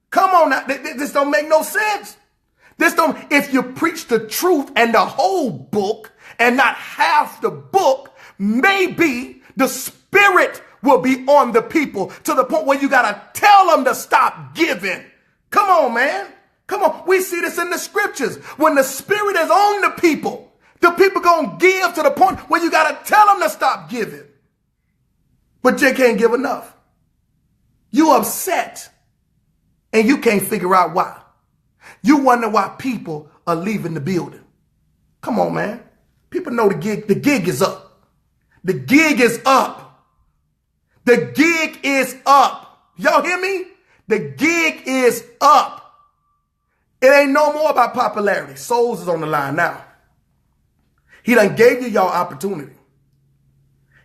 Come on now. This don't make no sense. If you preach the truth and the whole book and not half the book, maybe the spirit will be on the people to the point where you got to tell them to stop giving. Come on, man. Come on. We see this in the scriptures. When the spirit is on the people going to give to the point where you got to tell them to stop giving. But you can't give enough. You upset and you can't figure out why. You wonder why people are leaving the building. Come on, man. People know the gig is up. The gig is up. The gig is up. Y'all hear me? The gig is up. It ain't no more about popularity. Souls is on the line now. He done gave you y'all opportunity.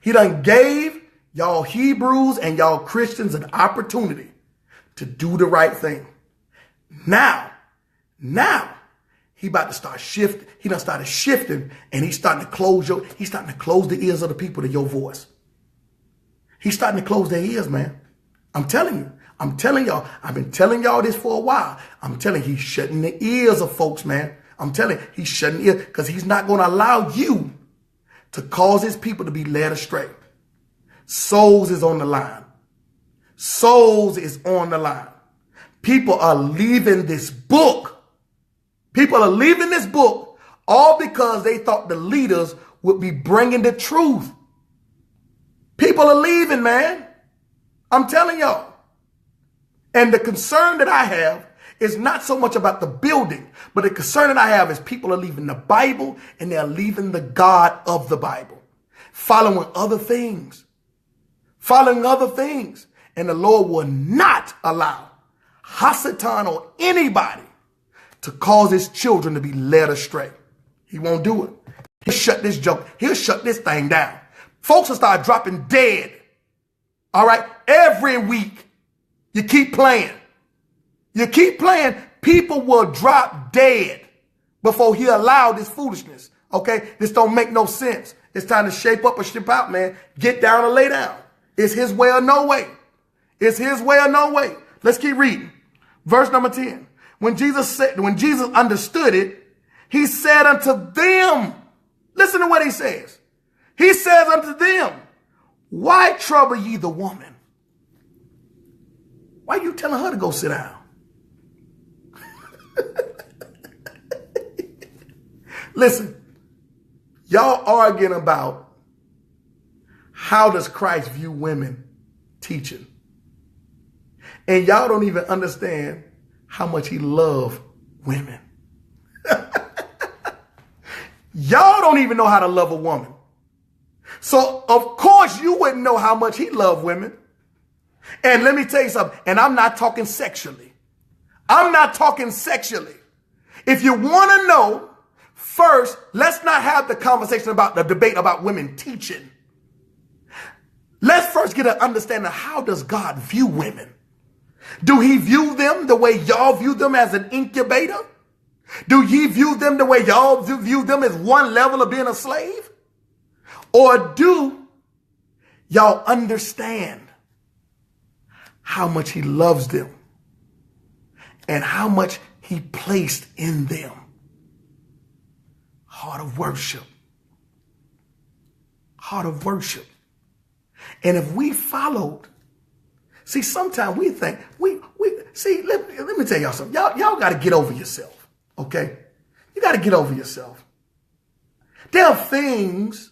He done gave y'all Hebrews and y'all Christians an opportunity to do the right thing. Now, he about to start shifting. He done started shifting, and he's starting to close the ears of the people to your voice. He's starting to close their ears, man. I'm telling you. I'm telling y'all. I've been telling y'all this for a while. I'm telling you, he's shutting the ears of folks, man. I'm telling you, he's shutting the ears because he's not going to allow you to cause his people to be led astray. Souls is on the line. Souls is on the line. People are leaving this book. People are leaving this book all because they thought the leaders would be bringing the truth. People are leaving, man. I'm telling y'all. And the concern that I have is not so much about the building, but the concern that I have is people are leaving the Bible and they're leaving the God of the Bible, following other things, And the Lord will not allow Hasatan or anybody to cause his children to be led astray. He won't do it. He'll shut this thing down. Folks will start dropping dead. All right. Every week you keep playing. People will drop dead before he allowed this foolishness. Okay. This don't make no sense. It's time to shape up or ship out, man. Get down or lay down. It's his way or no way. It's his way or no way. Let's keep reading. Verse number 10. When Jesus understood it, he said unto them, listen to what he says. He says unto them, why trouble ye the woman? Why you telling her to go sit down? Listen, y'all arguing about how does Christ view women teaching. And y'all don't even understand how much he loves women. Y'all don't even know how to love a woman. So, of course, you wouldn't know how much he loved women. And let me tell you something, and I'm not talking sexually. If you want to know, first, let's not have the conversation about the debate about women teaching. Let's first get an understanding of how does God view women? Do he view them the way y'all view them as an incubator? Do ye view them the way y'all view them as one level of being a slave? Or do y'all understand how much he loves them and how much he placed in them? Heart of worship. Heart of worship. And if we followed, see, sometimes we think, let me tell y'all something. Y'all got to get over yourself, okay? You got to get over yourself. There are things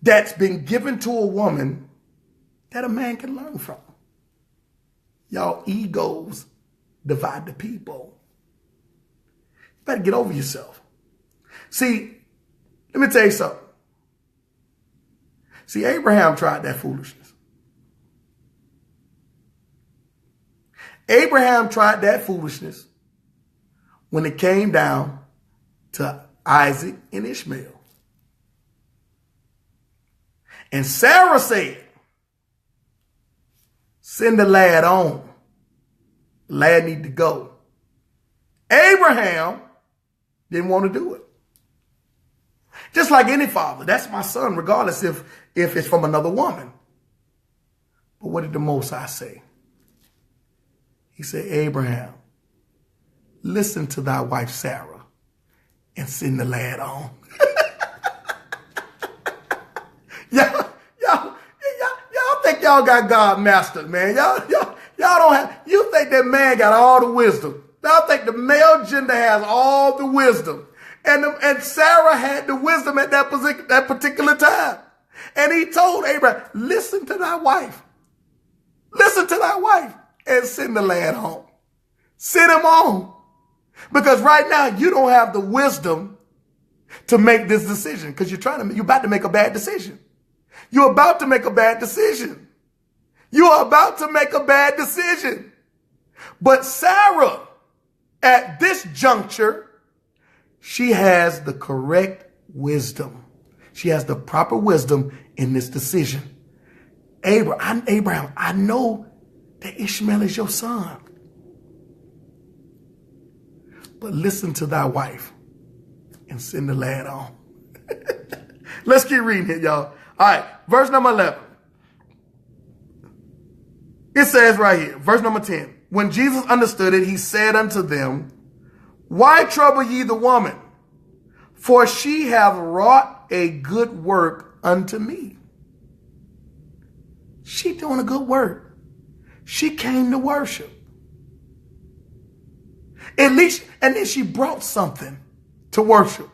that's been given to a woman that a man can learn from. Y'all egos divide the people. You better get over yourself. See, let me tell you something. See, Abraham tried that foolishness. Abraham tried that foolishness when it came down to Isaac and Ishmael. And Sarah said, send the lad on. The lad need to go. Abraham didn't want to do it. Just like any father, that's my son, regardless if it's from another woman. But what did the Most High say? He said, Abraham, listen to thy wife Sarah and send the lad on. Y'all think y'all got God mastered, man. Y'all don't have, you think that man got all the wisdom. Y'all think the male gender has all the wisdom. And Sarah had the wisdom at that particular time. And he told Abraham, listen to thy wife. Listen to thy wife and send the lad home. Send him on. Because right now you don't have the wisdom to make this decision because you're about to make a bad decision. You're about to make a bad decision. You are about to make a bad decision. But Sarah, at this juncture, she has the correct wisdom. She has the proper wisdom in this decision. Abraham, I know that Ishmael is your son. But listen to thy wife and send the lad on. Let's keep reading it, y'all. All right, verse number 11. It says right here, verse number 10. When Jesus understood it, he said unto them, why trouble ye the woman? For she hath wrought a good work unto me. She doing a good work. She came to worship. At least, and then she brought something to worship.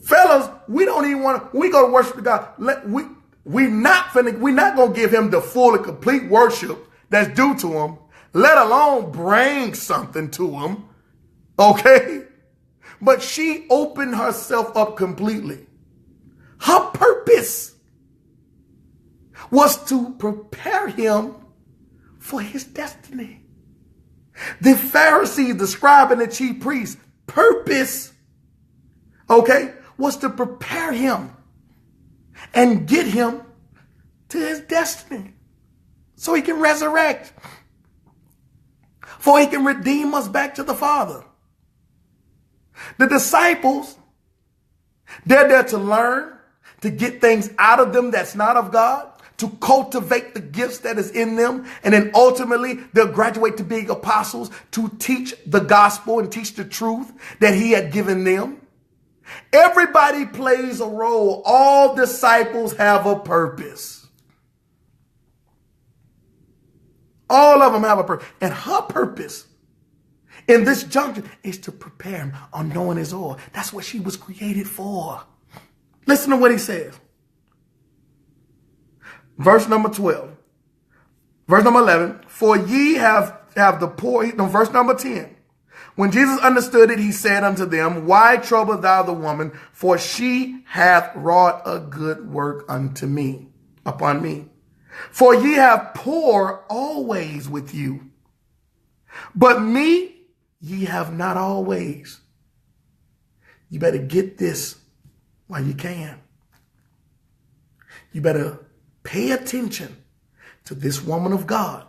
Fellas, we don't even want to, we go to worship God. We're not going to give him the full and complete worship that's due to him, let alone bring something to him. Okay? But she opened herself up completely. Her purpose was to prepare him for his destiny. The Pharisees, the scribe and the chief priest, purpose, okay, was to prepare him and get him to his destiny so he can resurrect, for he can redeem us back to the Father. The disciples, they're there to learn, to get things out of them that's not of God, to cultivate the gifts that is in them. And then ultimately they'll graduate to being apostles to teach the gospel and teach the truth that he had given them. Everybody plays a role. All disciples have a purpose. All of them have a purpose. And her purpose in this junction is to prepare him on knowing his all. That's what she was created for. Listen to what he says. Verse number 12. Verse number 11. For ye have the poor. No, verse number 10. When Jesus understood it, he said unto them, why trouble thou the woman? For she hath wrought a good work unto me, upon me. For ye have poor always with you, but me ye have not always. You better get this while you can. You better pay attention to this woman of God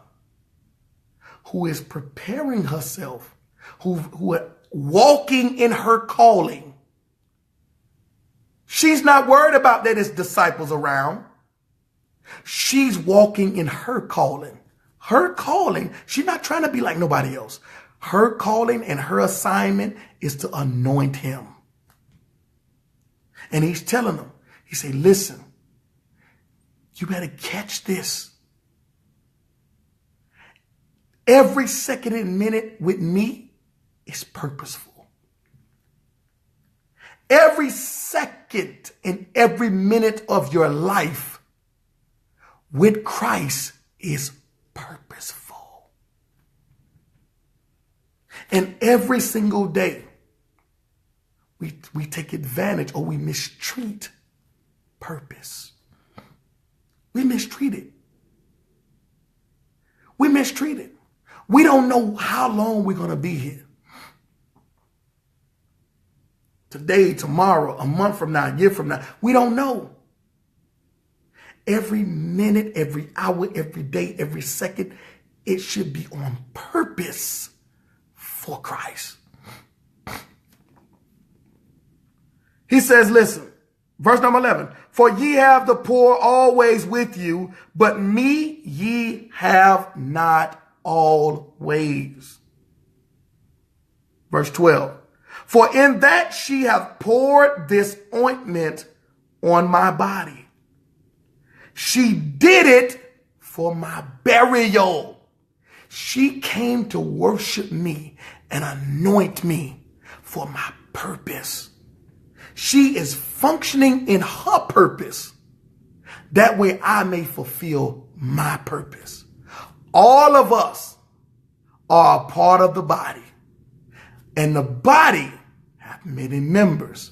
who is preparing herself, who are walking in her calling. She's not worried about that there's disciples around. She's walking in her calling. Her calling, she's not trying to be like nobody else. Her calling and her assignment is to anoint him. And he's telling them, he said, listen, you better catch this. Every second and minute with me is purposeful. Every second and every minute of your life with Christ is purposeful. And every single day, we take advantage or we mistreat purpose. We mistreat it. We mistreat it. We don't know how long we're going to be here. Today, tomorrow, a month from now, a year from now. We don't know. Every minute, every hour, every day, every second, it should be on purpose for Christ. He says, listen, verse number 11, for ye have the poor always with you, but me ye have not always. Verse 12, for in that she hath poured this ointment on my body. She did it for my burial. She came to worship me and anoint me for my purpose. She is functioning in her purpose. That way I may fulfill my purpose. All of us are a part of the body. And the body have many members.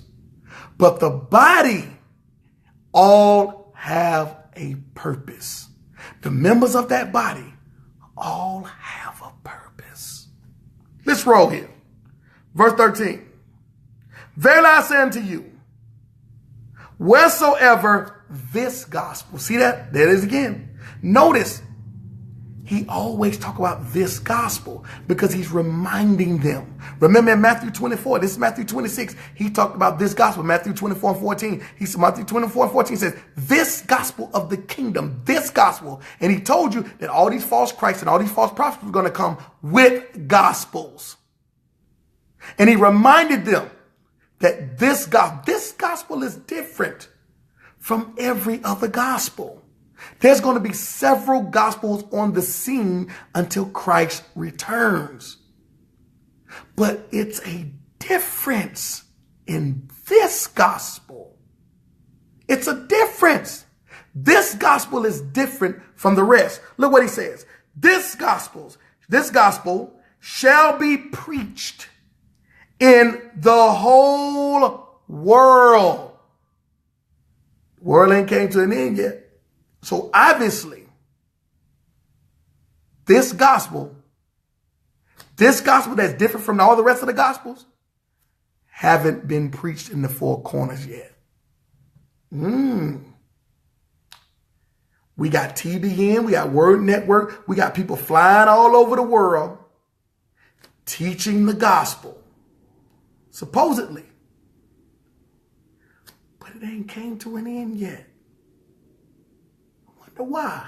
But the body all have a purpose. The members of that body all have a purpose. Let's roll here. Verse 13. Verily I say unto you, wheresoever this gospel, see that? There it is again. Notice, he always talk about this gospel because he's reminding them. Remember in Matthew 24, this is Matthew 26, he talked about this gospel. Matthew 24 and 14, he said, Matthew 24 and 14 says, this gospel of the kingdom, this gospel. And he told you that all these false Christs and all these false prophets were going to come with gospels. And he reminded them that this gospel is different from every other gospel. There's going to be several gospels on the scene until Christ returns. But it's a difference in this gospel. It's a difference. This gospel is different from the rest. Look what he says. This gospel shall be preached in the whole world. The world ain't came to an end yet. So obviously, this gospel that's different from all the rest of the gospels, haven't been preached in the four corners yet. We got TBN, we got Word Network, we got people flying all over the world teaching the gospel, supposedly. But it ain't came to an end yet. Why?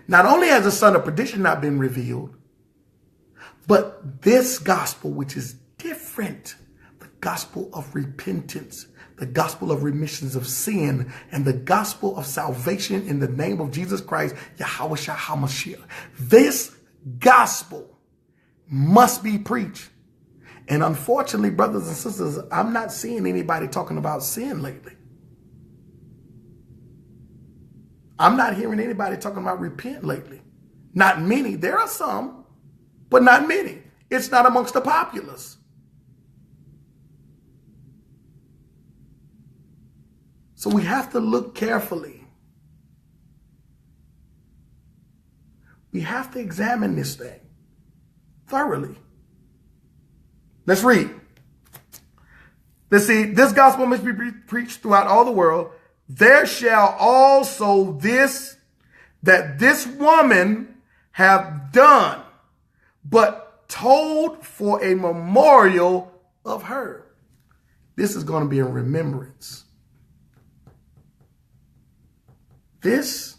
Not only has the son of perdition not been revealed, but this gospel, which is different, the gospel of repentance, the gospel of remissions of sin, and the gospel of salvation in the name of Jesus Christ, Yahushua HaMashiach. This gospel must be preached. And unfortunately, brothers and sisters, I'm not seeing anybody talking about sin lately. I'm not hearing anybody talking about repent lately. Not many. There are some, but not many. It's not amongst the populace. So we have to look carefully. We have to examine this thing thoroughly. Let's read. Let's see. This gospel must be preached throughout all the world. There shall also this woman have done, but told for a memorial of her. This is going to be a remembrance. This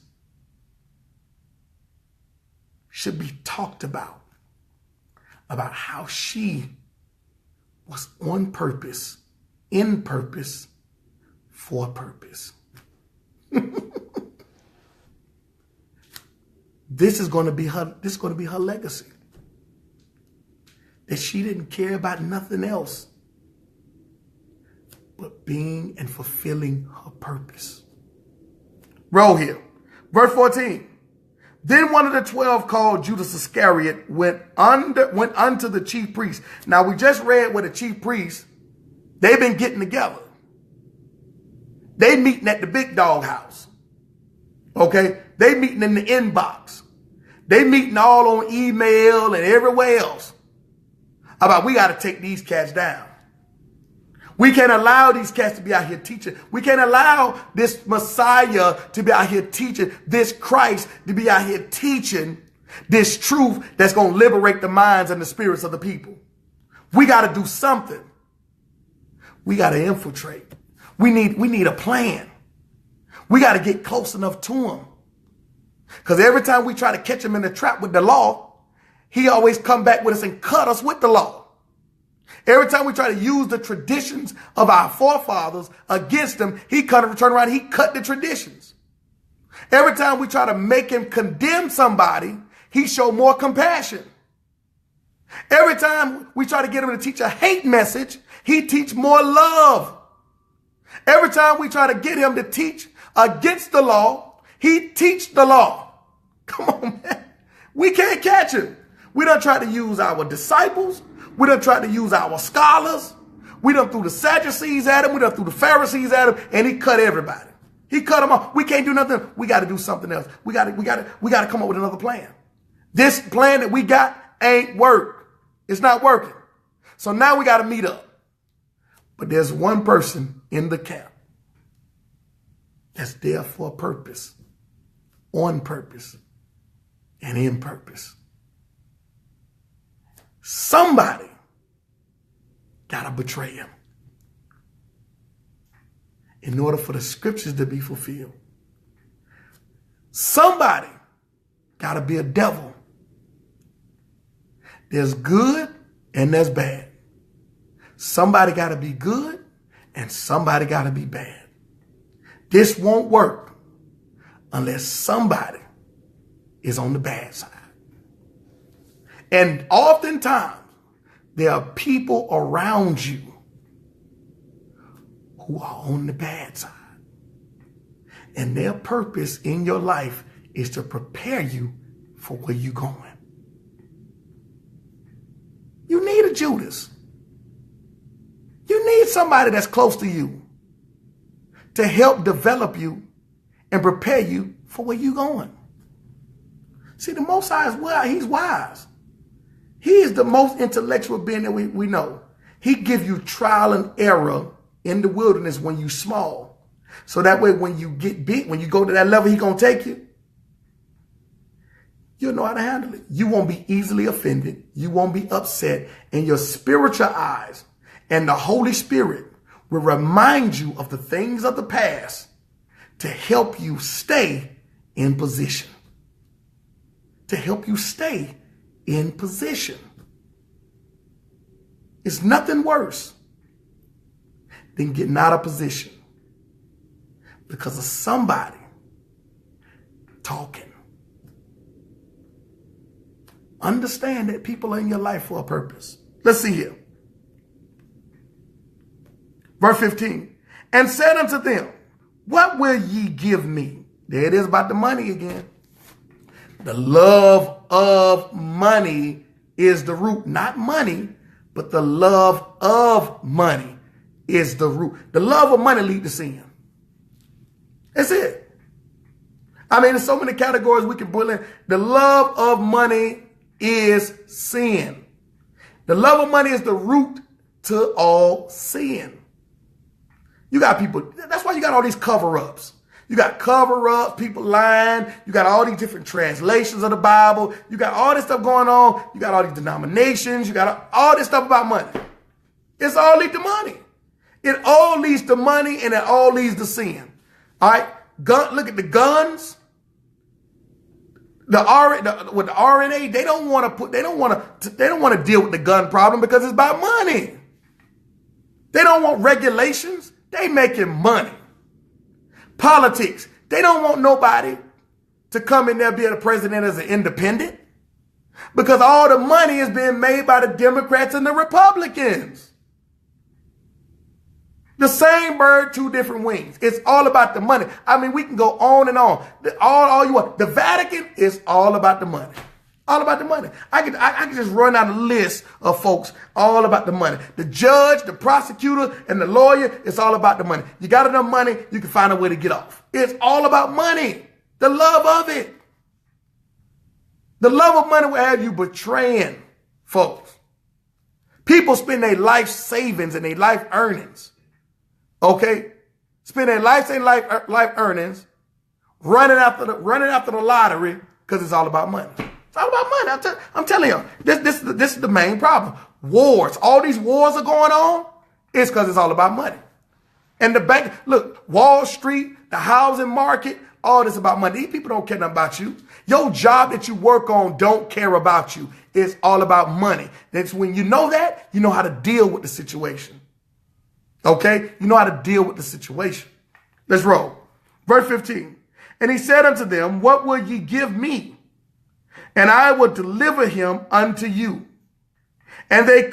should be talked about how she was on purpose, in purpose, for a purpose. This is going to be her legacy. That she didn't care about nothing else but being and fulfilling her purpose. Roll here. Verse 14. Then one of the 12, called Judas Iscariot, went unto the chief priest. Now we just read where the chief priests, they've been getting together. They meeting at the big dog house. Okay? They meeting in the inbox. They meeting all on email and everywhere else about we got to take these cats down. We can't allow these cats to be out here teaching. We can't allow this Messiah to be out here teaching, this Christ to be out here teaching this truth that's going to liberate the minds and the spirits of the people. We got to do something. We got to infiltrate. We need a plan. We got to get close enough to him. Because every time we try to catch him in the trap with the law, he always come back with us and cut us with the law. Every time we try to use the traditions of our forefathers against him, he turn around, he cut the traditions. Every time we try to make him condemn somebody, he show more compassion. Every time we try to get him to teach a hate message, he teach more love. Every time we try to get him to teach against the law, he teach the law. Come on, man. We can't catch him. We done tried to use our disciples. We done tried to use our scholars. We done threw the Sadducees at him. We done threw the Pharisees at him, and he cut everybody. He cut them off. We can't do nothing. We got to do something else. We got to come up with another plan. This plan that we got ain't work. It's not working. So now we got to meet up. But there's one person in the camp that's there for a purpose, on purpose, and in purpose. Somebody got to betray him in order for the scriptures to be fulfilled. Somebody got to be a devil. There's good and there's bad. Somebody got to be good and somebody got to be bad. This won't work unless somebody is on the bad side. And oftentimes, there are people around you who are on the bad side. And their purpose in your life is to prepare you for where you're going. You need a Judas. You need somebody that's close to you to help develop you and prepare you for where you're going. See, the Most High is wise. He's wise. He is the most intellectual being that we know. He gives you trial and error in the wilderness when you're small. So that way when you get big, when you go to that level he's going to take you, you'll know how to handle it. You won't be easily offended. You won't be upset. And your spiritual eyes and the Holy Spirit will remind you of the things of the past to help you stay in position. To help you stay in position. It's nothing worse than getting out of position because of somebody talking. Understand that people are in your life for a purpose. Let's see here. Verse 15. And said unto them, what will ye give me? There it is about the money again. The love of money is the root. Not money, but the love of money is the root. The love of money leads to sin. That's it. I mean, there's so many categories we can put in. The love of money is sin. The love of money is the root to all sin. You got people, that's why you got all these cover-ups. You got cover-ups, people lying. You got all these different translations of the Bible. You got all this stuff going on. You got all these denominations. You got all this stuff about money. It's all leads to money. It all leads to money and it all leads to sin. All right? Look at the guns. With the RNA, they don't want to deal with the gun problem because it's about money. They don't want regulations. They making money. Politics. They don't want nobody to come in there be the president as an independent because all the money is being made by the Democrats and the Republicans. The same bird, two different wings. It's all about the money. I mean, we can go on and on. All you want. The Vatican is all about the money. All about the money. I can just run out a list of folks all about the money. The judge, the prosecutor, and the lawyer, it's all about the money. You got enough money, you can find a way to get off. It's all about money. The love of it. The love of money will have you betraying folks. People spend their life savings and their life earnings. Okay? Spend their life earnings running after the lottery because it's all about money. It's all about money. I'm telling you, this is the main problem. Wars. All these wars are going on. It's because it's all about money. And the bank, look, Wall Street, the housing market, all this about money. These people don't care nothing about you. Your job that you work on don't care about you. It's all about money. That's when you know that, you know how to deal with the situation. Okay? You know how to deal with the situation. Let's roll. Verse 15. And he said unto them, what will ye give me? And I will deliver him unto you. And they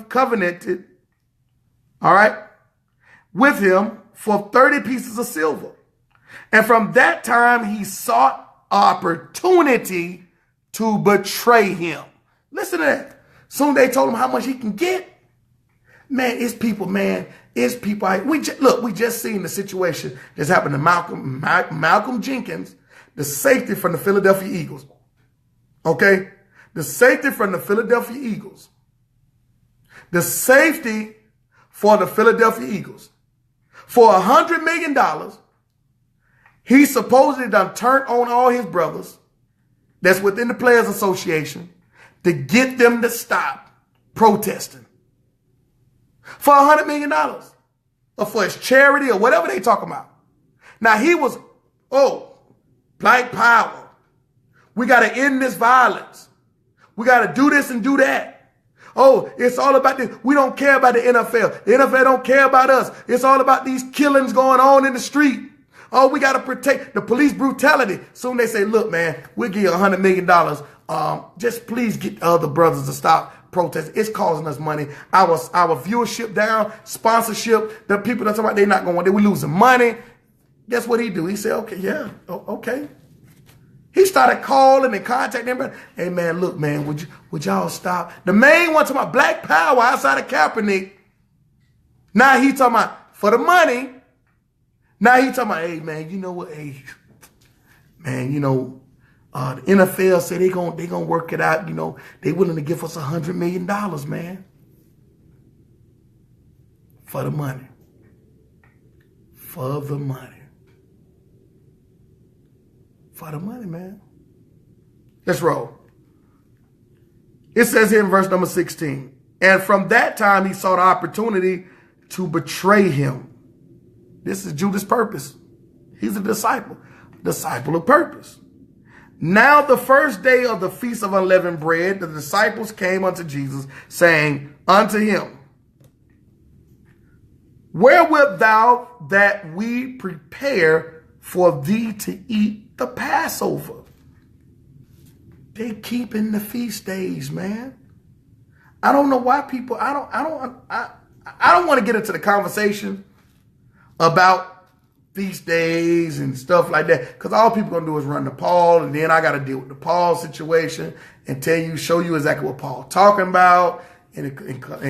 covenanted, all right, with him for 30 pieces of silver. And from that time he sought opportunity to betray him. Listen to that. Soon they told him how much he can get. Man, it's people, man. It's people. We just seen the situation that's happened to Malcolm Jenkins, the safety from the Philadelphia Eagles. Okay? The safety from the Philadelphia Eagles. The safety for the Philadelphia Eagles. For $100 million, he supposedly done turned on all his brothers that's within the Players Association to get them to stop protesting. For $100 million. Or for his charity or whatever they talking about. Now he was, Black Power. We got to end this violence. We got to do this and do that. Oh, it's all about this. We don't care about the NFL. The NFL don't care about us. It's all about these killings going on in the street. Oh, we got to protect the police brutality. Soon they say, look, man, we'll give you $100 million. Just please get the other brothers to stop protesting. It's causing us money. Our viewership down, sponsorship, the people that talk about they're not going to, we losing money. Guess what he do? He said, okay, yeah, okay. He started calling and contacting them. Hey, man, look, man, would y'all stop? The main one talking about Black Power outside of Kaepernick. Now he talking about for the money. Now he talking about, hey, man, you know what? Hey, man, you know, the NFL said they gonna work it out. You know, they willing to give us $100 million, man. For the money. For the money. For the money, man. Let's roll. It says here in verse number 16, and from that time he saw the opportunity to betray him. This is Judas' purpose. He's a disciple of purpose. Now the first day of the Feast of Unleavened Bread, the disciples came unto Jesus, saying unto him, where wilt thou that we prepare for thee to eat the Passover? They keeping the feast days, man. I don't know why people, I don't want to get into the conversation about feast days and stuff like that, because all people gonna do is run to Paul, and then I got to deal with the Paul situation and show you exactly what Paul talking about in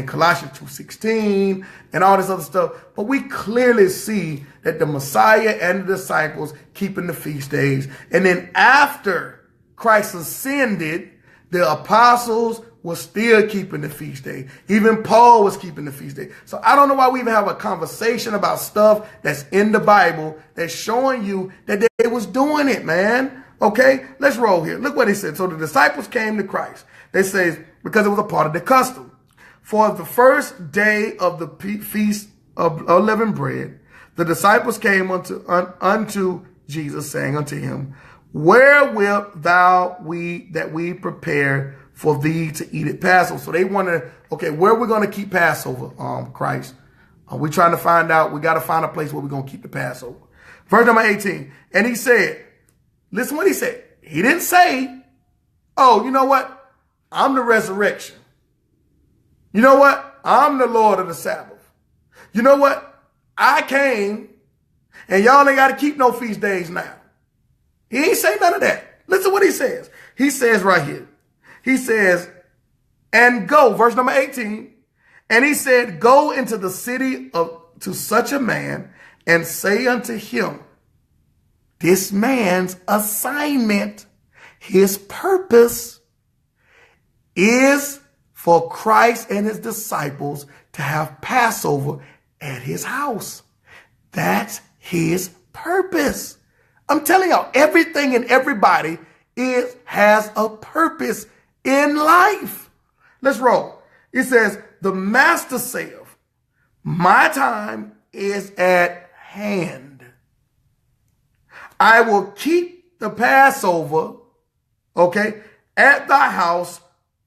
Colossians 2:16 and all this other stuff. But we clearly see that the Messiah and the disciples keeping the feast days. And then after Christ ascended, the apostles were still keeping the feast day. Even Paul was keeping the feast day. So I don't know why we even have a conversation about stuff that's in the Bible that's showing you that they was doing it, man. Okay, let's roll here. Look what he said. So the disciples came to Christ. They say, because it was a part of the custom. For the first day of the Feast of Unleavened Bread, the disciples came unto Jesus, saying unto him, where wilt thou that we prepare for thee to eat at Passover? So they want to, okay, where we're going to keep Passover, Christ? We're trying to find out. We got to find a place where we're going to keep the Passover. Verse number 18. And he said, listen what he said. He didn't say, oh, you know what? I'm the resurrection. You know what? I'm the Lord of the Sabbath. You know what? I came and y'all ain't got to keep no feast days now. He ain't say none of that. Listen what he says. He says right here. He says, and go, verse number 18. And he said, go into the city to such a man and say unto him, this man's assignment, his purpose is for Christ and his disciples to have Passover at his house. That's his purpose. I'm telling y'all, everything and everybody has a purpose in life. Let's roll. It says, the master saith, my time is at hand. I will keep the Passover, okay, at thy house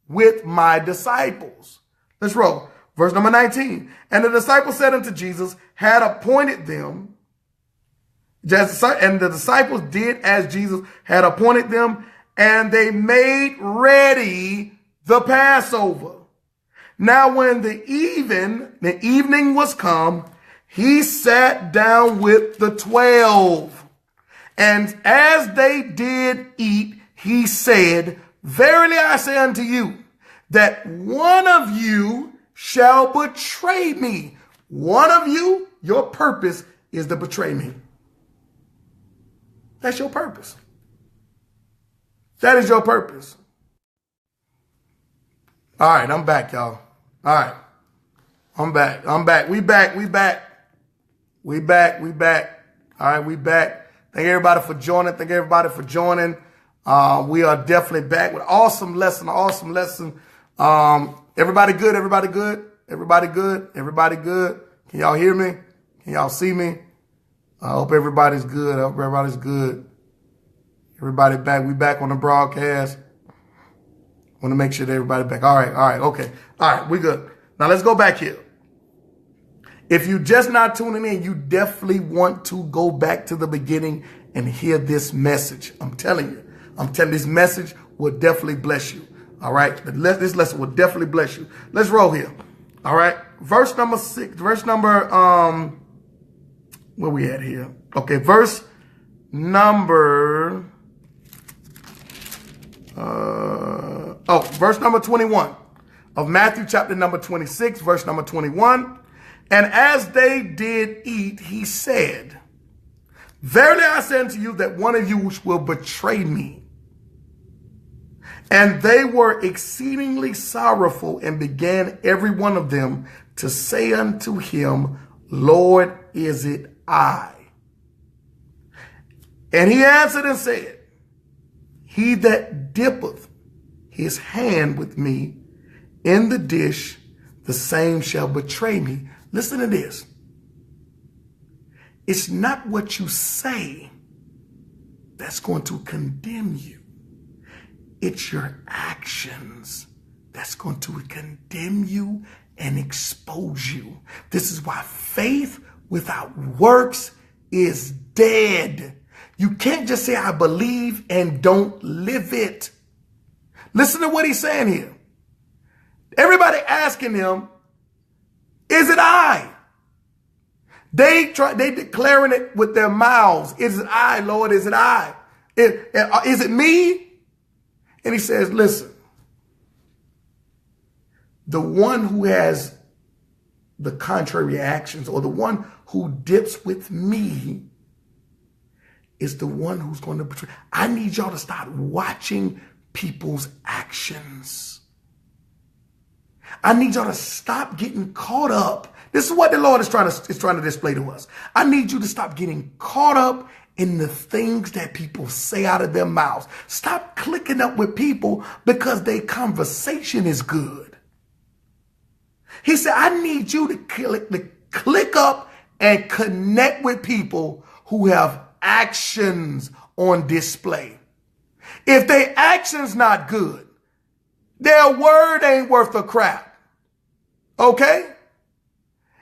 with my disciples. Let's roll. Verse number 19. And the disciples said unto Jesus, had appointed them, and the disciples did as Jesus had appointed them, and they made ready the Passover. Now when the evening was come, he sat down with the 12. And as they did eat, he said, verily I say unto you, that one of you shall betray me. One of you, your purpose is to betray me. That's your purpose. That is your purpose. All right, I'm back, y'all. All right. I'm back. We back. All right, we back. Thank everybody for joining. We are definitely back with awesome lesson. Everybody good? Can y'all hear me? Can y'all see me? I hope everybody's good. Everybody back. We back on the broadcast. Want to make sure that everybody back. All right, okay. All right, we good. Now let's go back here. If you just not tuning in, you definitely want to go back to the beginning and hear this message. I'm telling you, this message will definitely bless you. All right, this lesson will definitely bless you. Let's roll here. All right, verse number 6. Where we at here? Okay, verse number 21 of Matthew chapter number 26, verse number 21. And as they did eat, he said, verily I say unto you that one of you will betray me. And they were exceedingly sorrowful, and began every one of them to say unto him, Lord, is it I? And he answered and said, he that dippeth his hand with me in the dish, the same shall betray me. Listen to this. It's not what you say that's going to condemn you. It's your actions that's going to condemn you and expose you. This is why faith without works is dead. You can't just say, I believe, and don't live it. Listen to what he's saying here. Everybody asking him, is it I? They declaring it with their mouths. Is it I, Lord? Is it I? Is it me? And he says, listen, the one who has the contrary actions, or the one who dips with me, is the one who's going to betray. I need y'all to start watching people's actions. I need y'all to stop getting caught up. This is what the Lord is trying to display to us. I need you to stop getting caught up in the things that people say out of their mouths. Stop clicking up with people because their conversation is good. He said, I need you to click up and connect with people who have actions on display. If their actions not good, their word ain't worth a crap. Okay?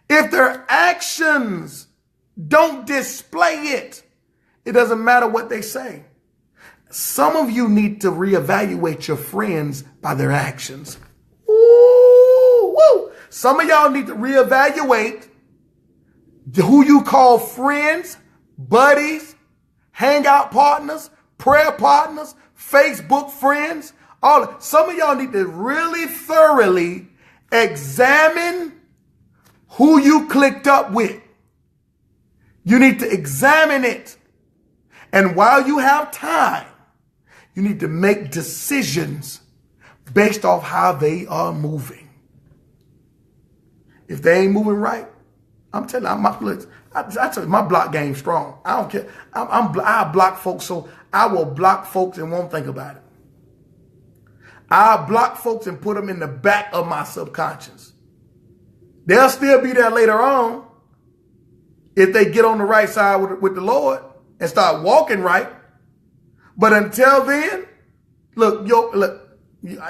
If their actions don't display it, it doesn't matter what they say. Some of you need to reevaluate your friends by their actions. Ooh, woo. Some of y'all need to reevaluate who you call friends, buddies, hangout partners, prayer partners, Facebook friends. Some of y'all need to really thoroughly examine who you clicked up with. You need to examine it. And while you have time, you need to make decisions based off how they are moving. If they ain't moving right, I'm telling you, I tell you, my block game's strong. I don't care. I block folks, so I will block folks and won't think about it. I'll block folks and put them in the back of my subconscious. They'll still be there later on if they get on the right side with the Lord and start walking right. But until then, look,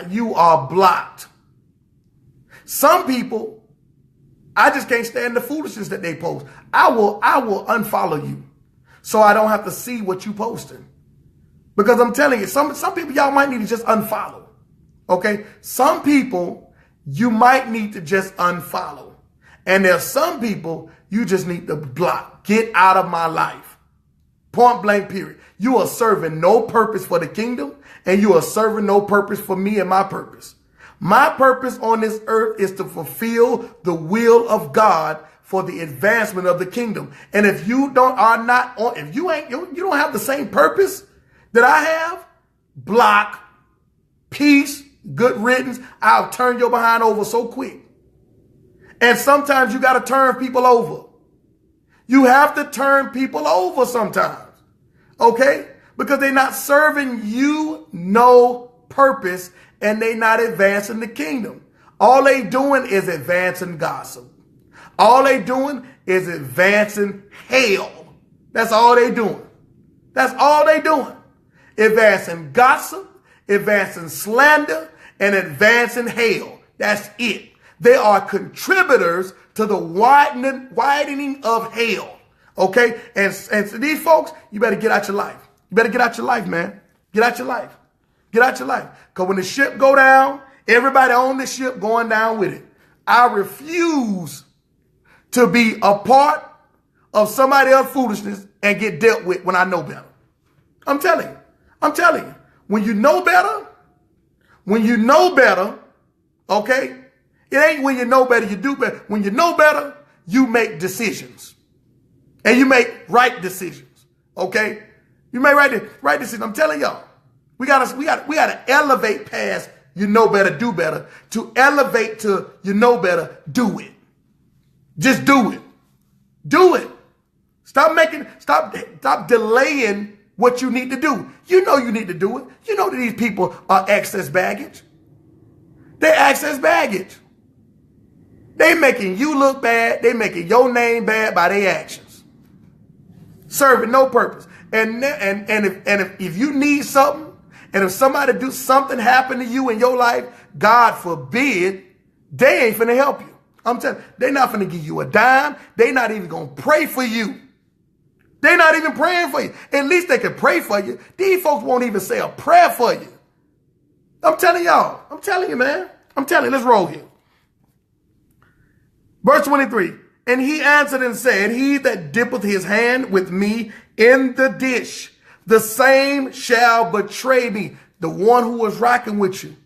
you are blocked. Some people, I just can't stand the foolishness that they post. I will unfollow you so I don't have to see what you posting. Because I'm telling you, some people y'all might need to just unfollow. Okay? Some people you might need to just unfollow. And there's some people you just need to block. Get out of my life. Point blank period. You are serving no purpose for the kingdom, and you are serving no purpose for me and my purpose. My purpose on this earth is to fulfill the will of God for the advancement of the kingdom. And if you don't have the same purpose that I have, block, peace, good riddance. I'll turn your behind over so quick. And sometimes you got to turn people over. You have to turn people over sometimes. Okay? Because they're not serving you no purpose, and they're not advancing the kingdom. All they doing is advancing gossip. All they doing is advancing hell. That's all they doing. That's all they doing. Advancing gossip, advancing slander, and advancing hell. That's it. They are contributors to the widening of hell. Okay? And so these folks, you better get out your life. You better get out your life, man. Get out your life. Get out your life. Because when the ship go down, everybody on the ship going down with it. I refuse to be a part of somebody else's foolishness and get dealt with when I know better. I'm telling you. I'm telling you. When you know better, okay? It ain't when you know better, you do better. When you know better, you make decisions. And you make right decisions. Okay? You make right decisions. I'm telling y'all. We gotta elevate past you know better, do better, to elevate to you know better, do it. Just do it. Do it. Stop delaying what you need to do. You know you need to do it. You know that these people are excess baggage. They're excess baggage. They making you look bad. They making your name bad by their actions. Serving no purpose. And if you need something, and if somebody do something happen to you in your life, God forbid, they ain't finna help you. I'm telling you, they're not finna give you a dime. They're not even gonna pray for you. They're not even praying for you. At least they can pray for you. These folks won't even say a prayer for you. I'm telling y'all. I'm telling you, man. I'm telling you. Let's roll here. Verse 23. And he answered and said, he that dippeth his hand with me in the dish, the same shall betray me. The one who was rocking with you.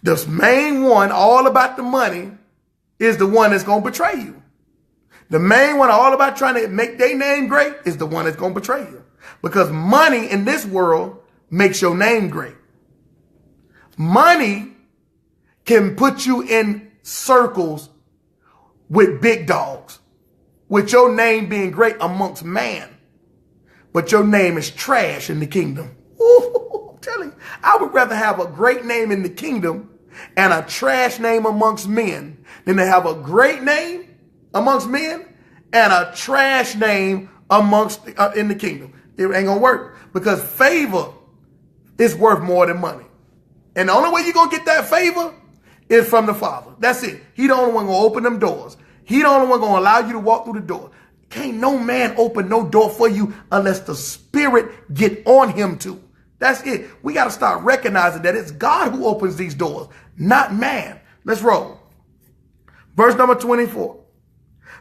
The main one, all about the money, is the one that's going to betray you. The main one, all about trying to make their name great, is the one that's going to betray you. Because money in this world makes your name great. Money can put you in circles with big dogs, with your name being great amongst man. But your name is trash in the kingdom. Ooh, I'm telling you, I would rather have a great name in the kingdom and a trash name amongst men than to have a great name amongst men and a trash name amongst in the kingdom. It ain't gonna work because favor is worth more than money. And the only way you're gonna get that favor is from the Father. That's it. He the only one gonna open them doors. He the only one gonna allow you to walk through the door. Can't no man open no door for you unless the Spirit get on him too. That's it. We got to start recognizing that it's God who opens these doors, not man. Let's roll. Verse number 24.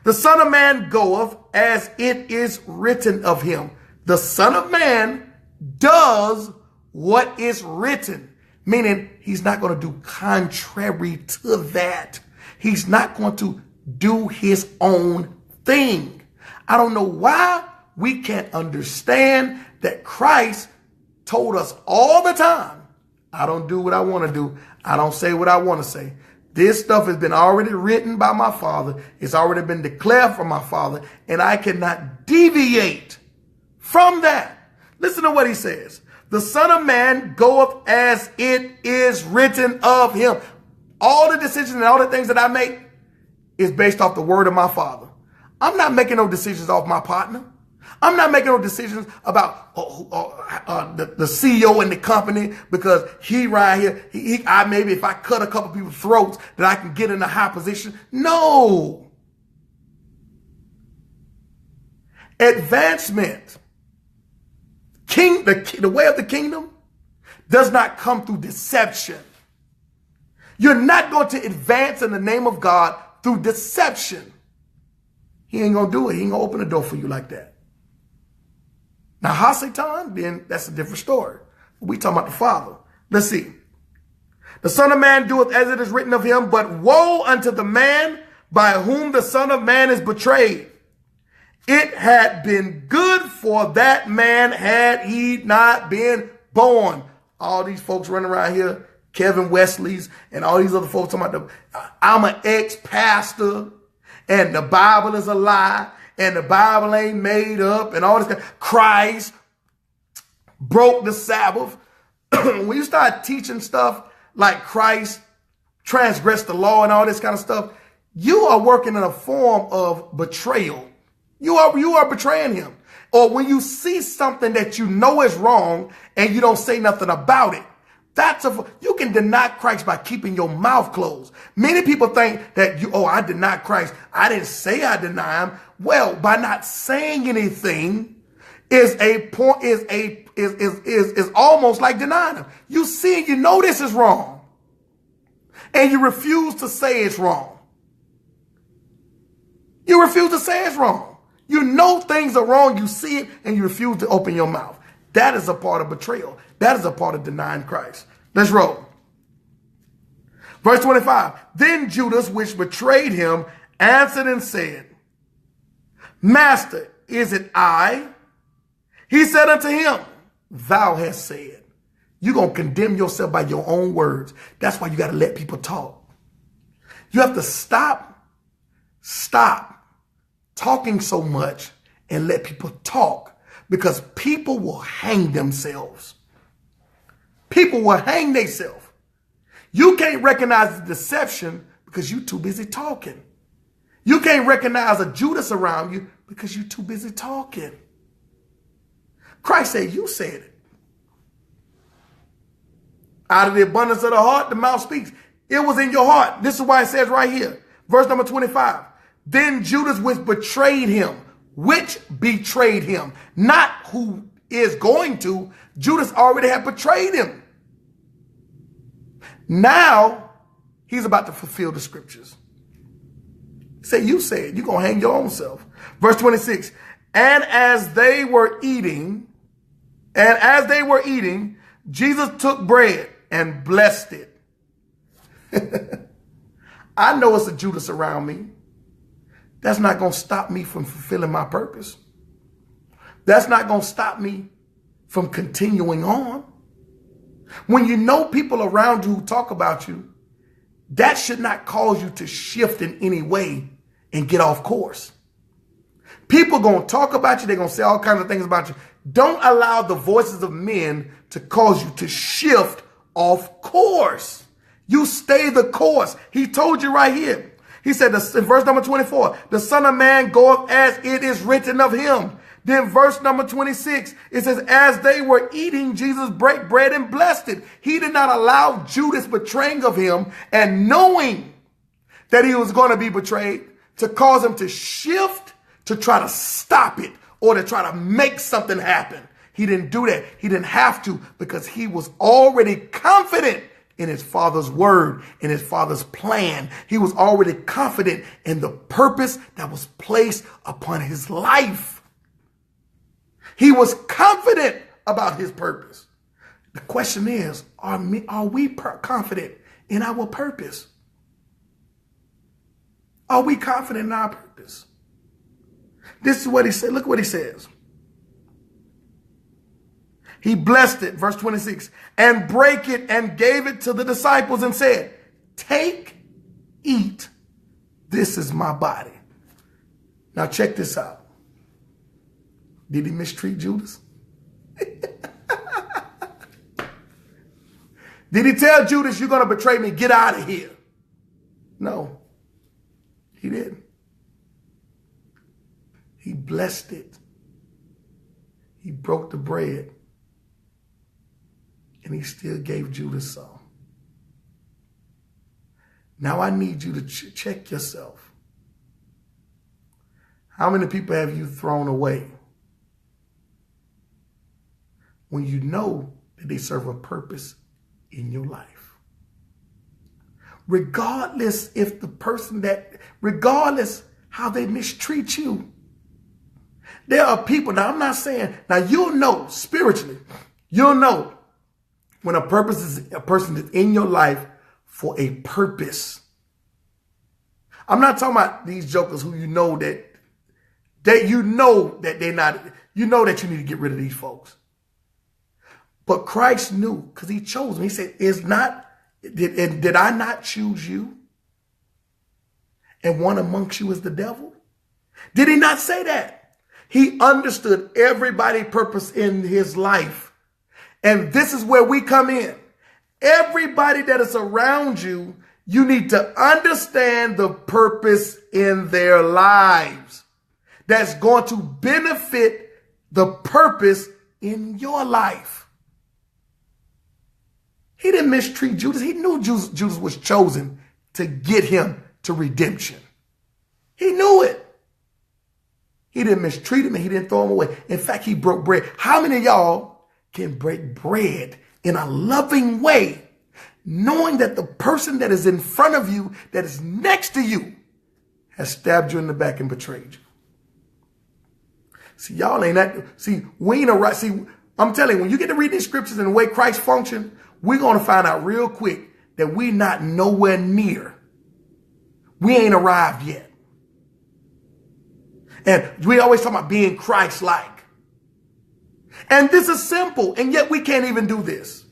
The Son of Man goeth as it is written of him. The Son of Man does what is written. Meaning he's not going to do contrary to that. He's not going to do his own thing. I don't know why we can't understand that Christ told us all the time, I don't do what I want to do. I don't say what I want to say. This stuff has been already written by my Father. It's already been declared from my Father, and I cannot deviate from that. Listen to what he says. The Son of Man goeth as it is written of him. All the decisions and all the things that I make is based off the word of my Father. I'm not making no decisions off my partner. I'm not making no decisions about the CEO in the company because he right here. Maybe if I cut a couple people's throats that I can get in a high position. No. Advancement. The way of the kingdom does not come through deception. You're not going to advance in the name of God through deception. He ain't going to do it. He ain't going to open the door for you like that. Now, Hasatan, then that's a different story. We talking about the Father. Let's see. The Son of Man doeth as it is written of him, but woe unto the man by whom the Son of Man is betrayed. It had been good for that man had he not been born. All these folks running around here, Kevin Wesley's and all these other folks talking about I'm an ex-pastor and the Bible is a lie and the Bible ain't made up and all this. Christ broke the Sabbath. When you start teaching stuff like Christ transgressed the law and all this kind of stuff, you are working in a form of betrayal. You are betraying him. Or when you see something that you know is wrong and you don't say nothing about it, you can deny Christ by keeping your mouth closed. Many people think that I deny Christ. I didn't say I deny him. Well, by not saying anything is almost like denying him. You see, you know this is wrong, and you refuse to say it's wrong. You refuse to say it's wrong. You know things are wrong. You see it, and you refuse to open your mouth. That is a part of betrayal. That is a part of denying Christ. Let's roll. Verse 25. Then Judas, which betrayed him, answered and said, Master, is it I? He said unto him, Thou hast said. You're going to condemn yourself by your own words. That's why you got to let people talk. You have to stop talking so much and let people talk, because people will hang themselves. People will hang themselves. You can't recognize the deception because you're too busy talking. You can't recognize a Judas around you because you're too busy talking. Christ said, you said it. Out of the abundance of the heart, the mouth speaks. It was in your heart. This is why it says right here, verse number 25. Then Judas, which betrayed him, not who is going to. Judas already had betrayed him. Now he's about to fulfill the scriptures. Say, you said, you're going to hang your own self. Verse 26. And as they were eating, Jesus took bread and blessed it. I know it's a Judas around me. That's not going to stop me from fulfilling my purpose. That's not going to stop me from continuing on. When you know people around you who talk about you, that should not cause you to shift in any way and get off course. People going to talk about you. They're going to say all kinds of things about you. Don't allow the voices of men to cause you to shift off course. You stay the course. He told you right here. He said in verse number 24, the Son of Man goeth as it is written of him. Then verse number 26, it says, as they were eating, Jesus brake bread and blessed it. He did not allow Judas betraying of him and knowing that he was going to be betrayed to cause him to shift, to try to stop it or to try to make something happen. He didn't do that. He didn't have to, because he was already confident in his Father's word, in his Father's plan. He was already confident in the purpose that was placed upon his life. He was confident about his purpose. The question is, are we confident in our purpose? Are we confident in our purpose? This is what he said. Look what he says. He blessed it, verse 26, and brake it and gave it to the disciples and said, take, eat, this is my body. Now check this out. Did he mistreat Judas? Did he tell Judas, you're going to betray me, get out of here? No, he didn't. He blessed it. He broke the bread. And he still gave Judas some. Now I need you to check yourself. How many people have you thrown away when you know that they serve a purpose in your life? Regardless how they mistreat you, There are people, now I'm not saying, now you'll know spiritually, you'll know when a person is in your life for a purpose. I'm not talking about these jokers who you know that they're not, you know that you need to get rid of these folks. But Christ knew, because he chose them. He said, did I not choose you? And one amongst you is the devil? Did he not say that? He understood everybody's purpose in his life. And this is where we come in. Everybody that is around you, you need to understand the purpose in their lives that's going to benefit the purpose in your life. He didn't mistreat Judas. He knew Judas was chosen to get him to redemption. He knew it. He didn't mistreat him and he didn't throw him away. In fact, he broke bread. How many of y'all can break bread in a loving way, knowing that the person that is in front of you, that is next to you, has stabbed you in the back and betrayed you? See, y'all ain't that. See, we ain't a right. See, I'm telling you, when you get to read these scriptures and the way Christ functioned, we're going to find out real quick that we not nowhere near. We ain't arrived yet. And we always talk about being Christ-like. And this is simple, and yet we can't even do this.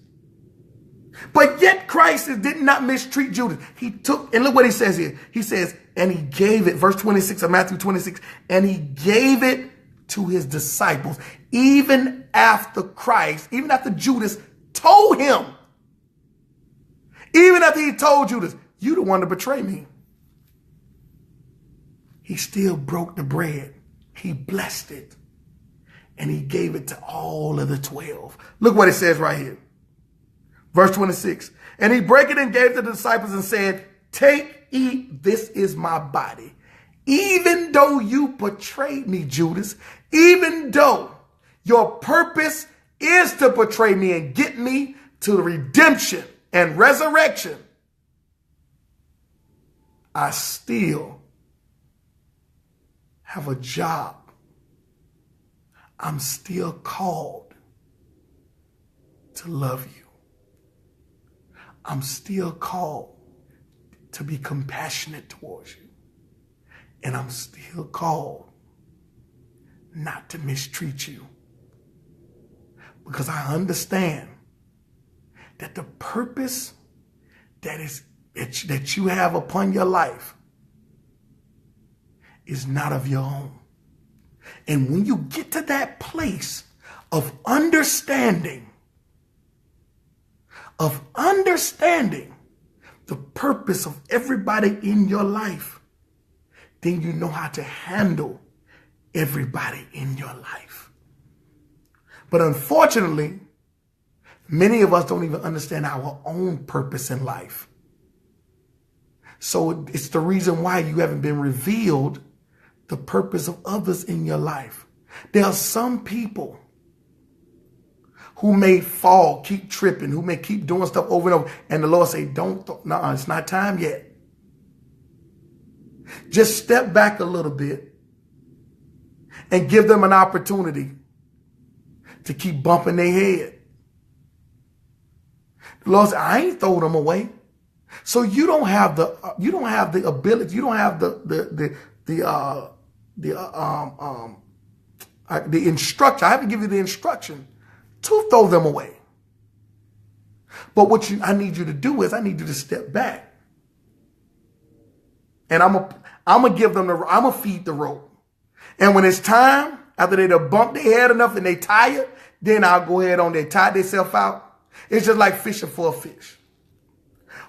But yet Christ did not mistreat Judas. He took, and look what he says here. He says, and he gave it, verse 26 of Matthew 26, and he gave it to his disciples, even after Christ, even after Judas told him, even after he told Judas, you the one to betray me. He still broke the bread. He blessed it. And he gave it to all of the 12. Look what it says right here. Verse 26. And he broke it and gave to the disciples and said, take, eat, this is my body. Even though you betrayed me, Judas, even though your purpose is to betray me and get me to the redemption and resurrection, I still have a job. I'm still called to love you. I'm still called to be compassionate towards you. And I'm still called not to mistreat you. Because I understand that the purpose that you have upon your life is not of your own. And when you get to that place of understanding the purpose of everybody in your life, then you know how to handle everybody in your life. But unfortunately, many of us don't even understand our own purpose in life. So it's the reason why you haven't been revealed the purpose of others in your life. There are some people who may fall, keep tripping, who may keep doing stuff over and over. And the Lord say, no, it's not time yet. Just step back a little bit and give them an opportunity to keep bumping their head. The Lord said, I ain't throw them away. So you don't have the ability, you don't have the instruction. I haven't given you the instruction to throw them away. But what I need you to do is I need you to step back. And I'm gonna give them I'm gonna feed the rope. And when it's time, after they done bumped their head enough and they tired, then I'll go ahead on there, tie themselves out. It's just like fishing for a fish.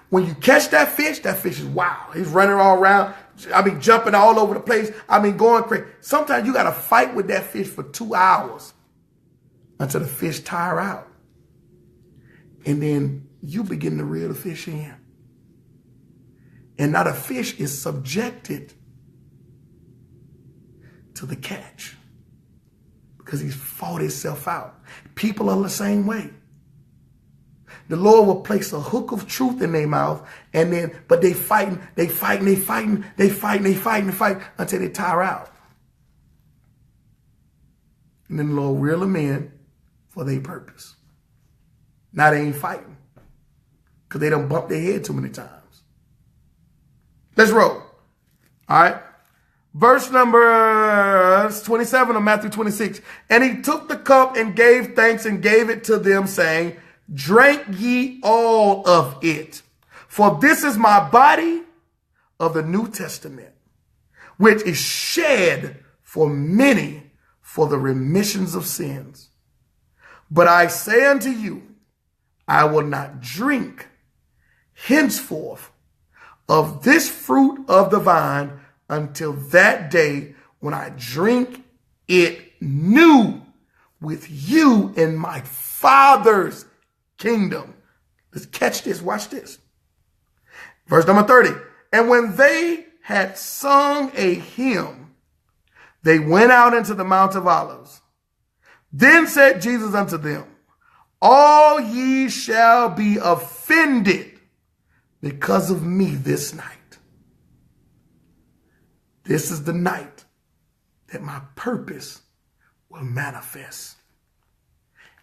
When you catch that fish is wild. He's running all around. I mean, jumping all over the place. I mean, going crazy. Sometimes you got to fight with that fish for 2 hours until the fish tire out. And then you begin to reel the fish in. And now the fish is subjected to the catch because he's fought himself out. People are the same way. The Lord will place a hook of truth in their mouth, but they fighting until they tire out. And then the Lord reel them in for their purpose. Now they ain't fighting because they done bumped their head too many times. Let's roll. All right. Verse number 27 of Matthew 26. And he took the cup and gave thanks and gave it to them, saying, drink ye all of it, for this is my body of the New Testament, which is shed for many for the remissions of sins. But I say unto you, I will not drink henceforth of this fruit of the vine until that day when I drink it new with you in my Father's kingdom. Let's catch this. Watch this. Verse number 30. And when they had sung a hymn, they went out into the Mount of Olives. Then said Jesus unto them, all ye shall be offended because of me this night. This is the night that my purpose will manifest.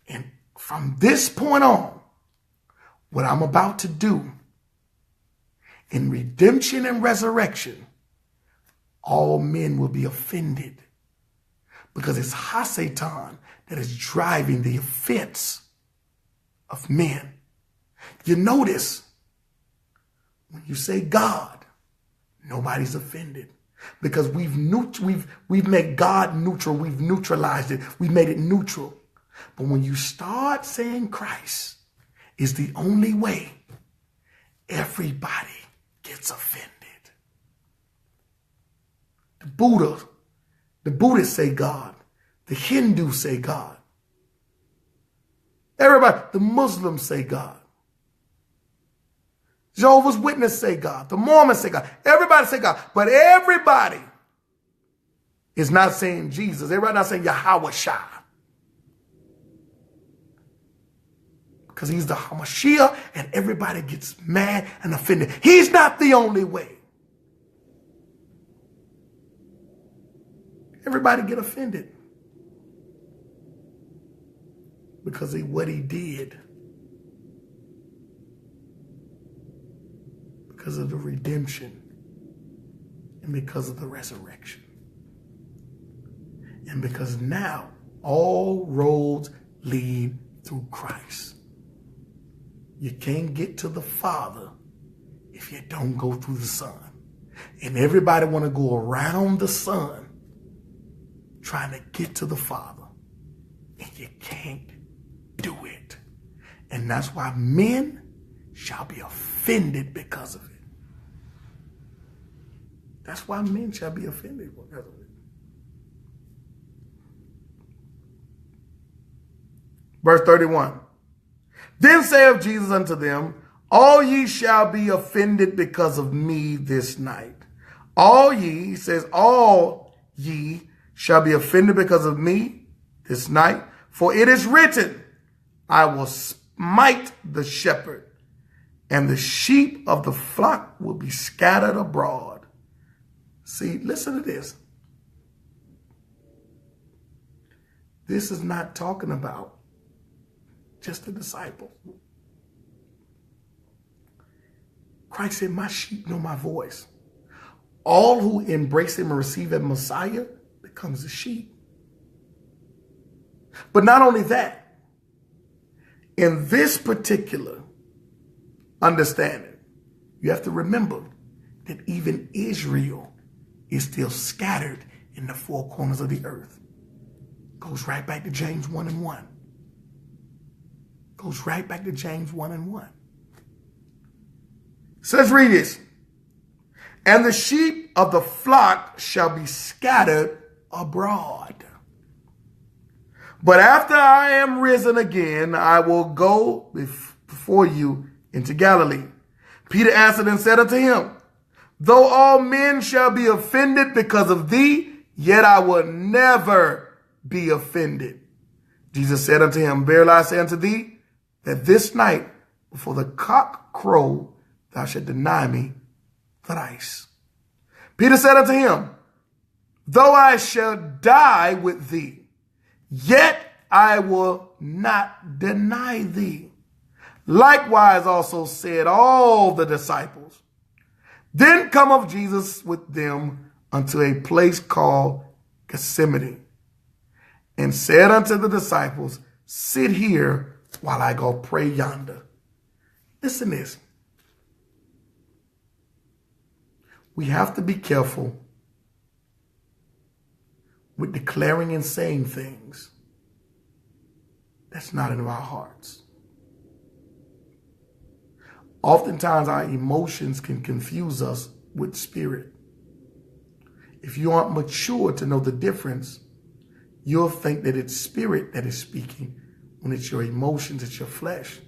And from this point on, what I'm about to do in redemption and resurrection, all men will be offended because it's Hasatan that is driving the offense of men. You notice when you say God, nobody's offended because we've made God neutral. We've neutralized it. We made it neutral. But when you start saying Christ is the only way, everybody gets offended. The Buddhists say God. The Hindus say God. Everybody, the Muslims say God. Jehovah's Witnesses say God. The Mormons say God. Everybody say God. But everybody is not saying Jesus. Everybody not saying Yahweh Shah. Because he's the Hamashiach and everybody gets mad and offended. He's not the only way. Everybody get offended because of what he did. Because of the redemption and because of the resurrection. And because now all roads lead through Christ. You can't get to the Father if you don't go through the Son. And everybody want to go around the Son trying to get to the Father. And you can't do it. And that's why men shall be offended because of it. That's why men shall be offended because of it. Verse 31. Then saith Jesus unto them, all ye shall be offended because of me this night. All ye, he says, all ye shall be offended because of me this night. For it is written, I will smite the shepherd, and the sheep of the flock will be scattered abroad. See, listen to this. This is not talking about just the disciples. Christ said, my sheep know my voice. All who embrace him and receive him Messiah becomes a sheep. But not only that, in this particular understanding, you have to remember that even Israel is still scattered in the four corners of the earth. Goes right back to James 1:1. Goes right back to James 1:1. Says, read this. And the sheep of the flock shall be scattered abroad. But after I am risen again, I will go before you into Galilee. Peter answered and said unto him, though all men shall be offended because of thee, yet I will never be offended. Jesus said unto him, verily I say unto thee, that this night before the cock crow, thou shalt deny me thrice. Peter said unto him, though I shall die with thee, yet I will not deny thee. Likewise also said all the disciples. Then cometh Jesus with them unto a place called Gethsemane, and said unto the disciples, sit here while I go pray yonder. Listen to this. We have to be careful with declaring and saying things that's not in our hearts. Oftentimes our emotions can confuse us with spirit. If you aren't mature to know the difference, you'll think that it's spirit that is speaking when it's your emotions, it's your flesh.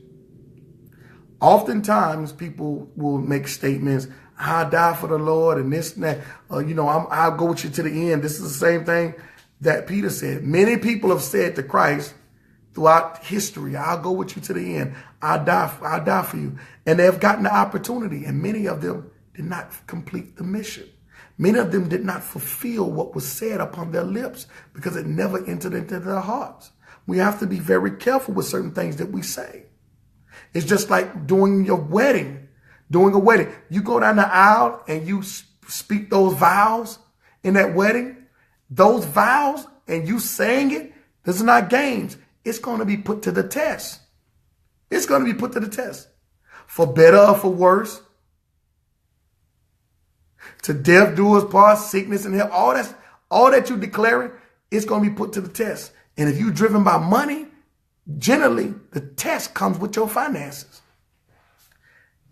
Oftentimes people will make statements, I'll die for the Lord and this and that. I'll go with you to the end. This is the same thing that Peter said. Many people have said to Christ throughout history, I'll go with you to the end. I'll die for you. And they have gotten the opportunity, and many of them did not complete the mission. Many of them did not fulfill what was said upon their lips because it never entered into their hearts. We have to be very careful with certain things that we say. It's just like doing a wedding. You go down the aisle and you speak those vows in that wedding. Those vows and you saying it, this is not games. It's going to be put to the test. It's going to be put to the test. For better or for worse. To death do us part, sickness and health. All that you declaring, it's going to be put to the test. And if you're driven by money, generally the test comes with your finances.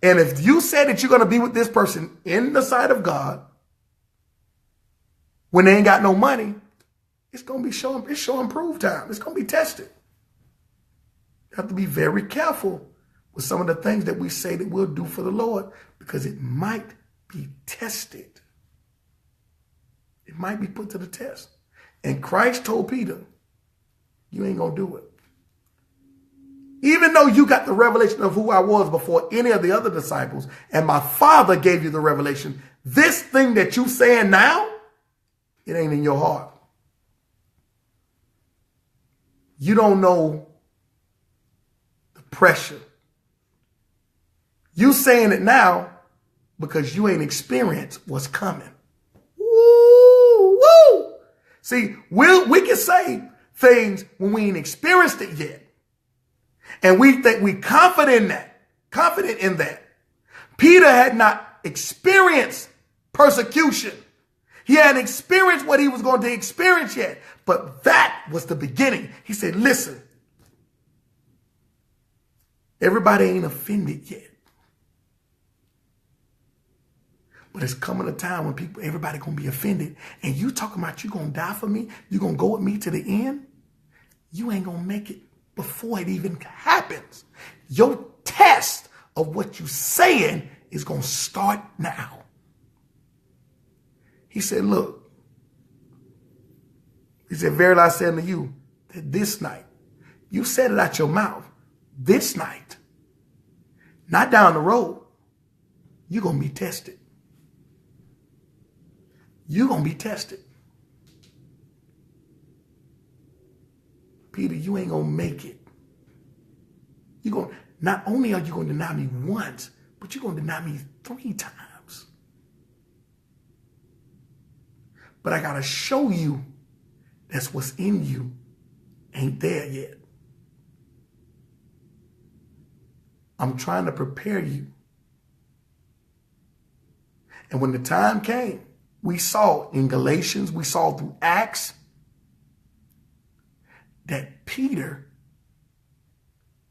And if you say that you're going to be with this person in the sight of God, when they ain't got no money, it's going to be showing proof time. It's going to be tested. You have to be very careful with some of the things that we say that we'll do for the Lord, because it might be tested. It might be put to the test. And Christ told Peter, you ain't going to do it. Even though you got the revelation of who I was before any of the other disciples, and my Father gave you the revelation, this thing that you saying now, it ain't in your heart. You don't know the pressure. You saying it now because you ain't experienced what's coming. Woo, woo. See, we can say things when we ain't experienced it yet. And we think we confident in that. Peter had not experienced persecution. He hadn't experienced what he was going to experience yet. But that was the beginning. He said, listen, everybody ain't offended yet. But it's coming a time when everybody going to be offended. And you talking about you going to die for me? You going to go with me to the end? You ain't going to make it before it even happens. Your test of what you saying is going to start now. He said, look, he said, verily I say unto you that this night, you said it out your mouth, this night, not down the road, you're going to be tested. You're going to be tested. Peter, you ain't going to make it. Not only are you going to deny me once, but you're going to deny me 3 times. But I got to show you that's what's in you ain't there yet. I'm trying to prepare you. And when the time came, we saw in Galatians, we saw through Acts, that Peter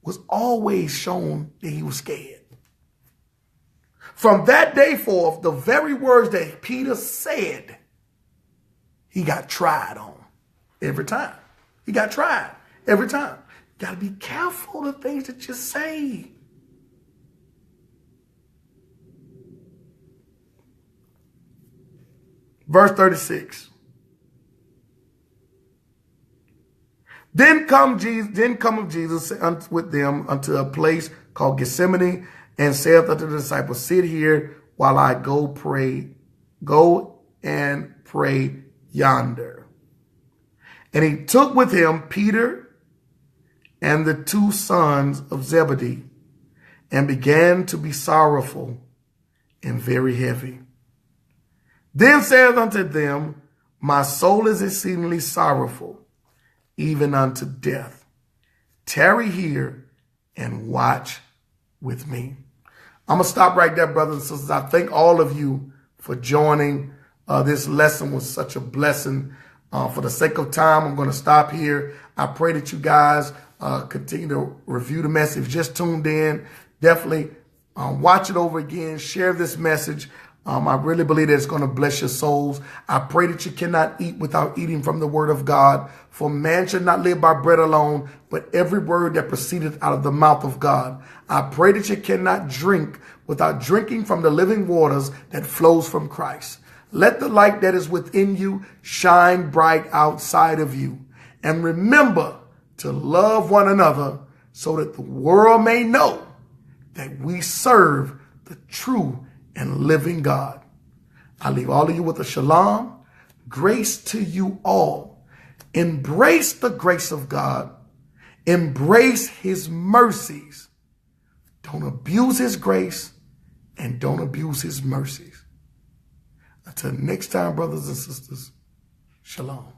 was always shown that he was scared. From that day forth, the very words that Peter said, he got tried on every time. He got tried every time. You got to be careful of the things that you say. Verse 36. Then cometh Jesus with them unto a place called Gethsemane, and saith unto the disciples, sit here while I go and pray yonder. And he took with him Peter and the two sons of Zebedee, and began to be sorrowful and very heavy. Then said unto them, my soul is exceedingly sorrowful, even unto death. Tarry here and watch with me. I'm going to stop right there, brothers and sisters. I thank all of you for joining. This lesson was such a blessing. For the sake of time, I'm going to stop here. I pray that you guys continue to review the message. Just tuned in. Definitely watch it over again. Share this message. I really believe that it's going to bless your souls. I pray that you cannot eat without eating from the word of God. For man should not live by bread alone, but every word that proceedeth out of the mouth of God. I pray that you cannot drink without drinking from the living waters that flows from Christ. Let the light that is within you shine bright outside of you. And remember to love one another so that the world may know that we serve the true and living God. I leave all of you with a shalom. Grace to you all. Embrace the grace of God. Embrace his mercies. Don't abuse his grace and don't abuse his mercies. Until next time, brothers and sisters, shalom.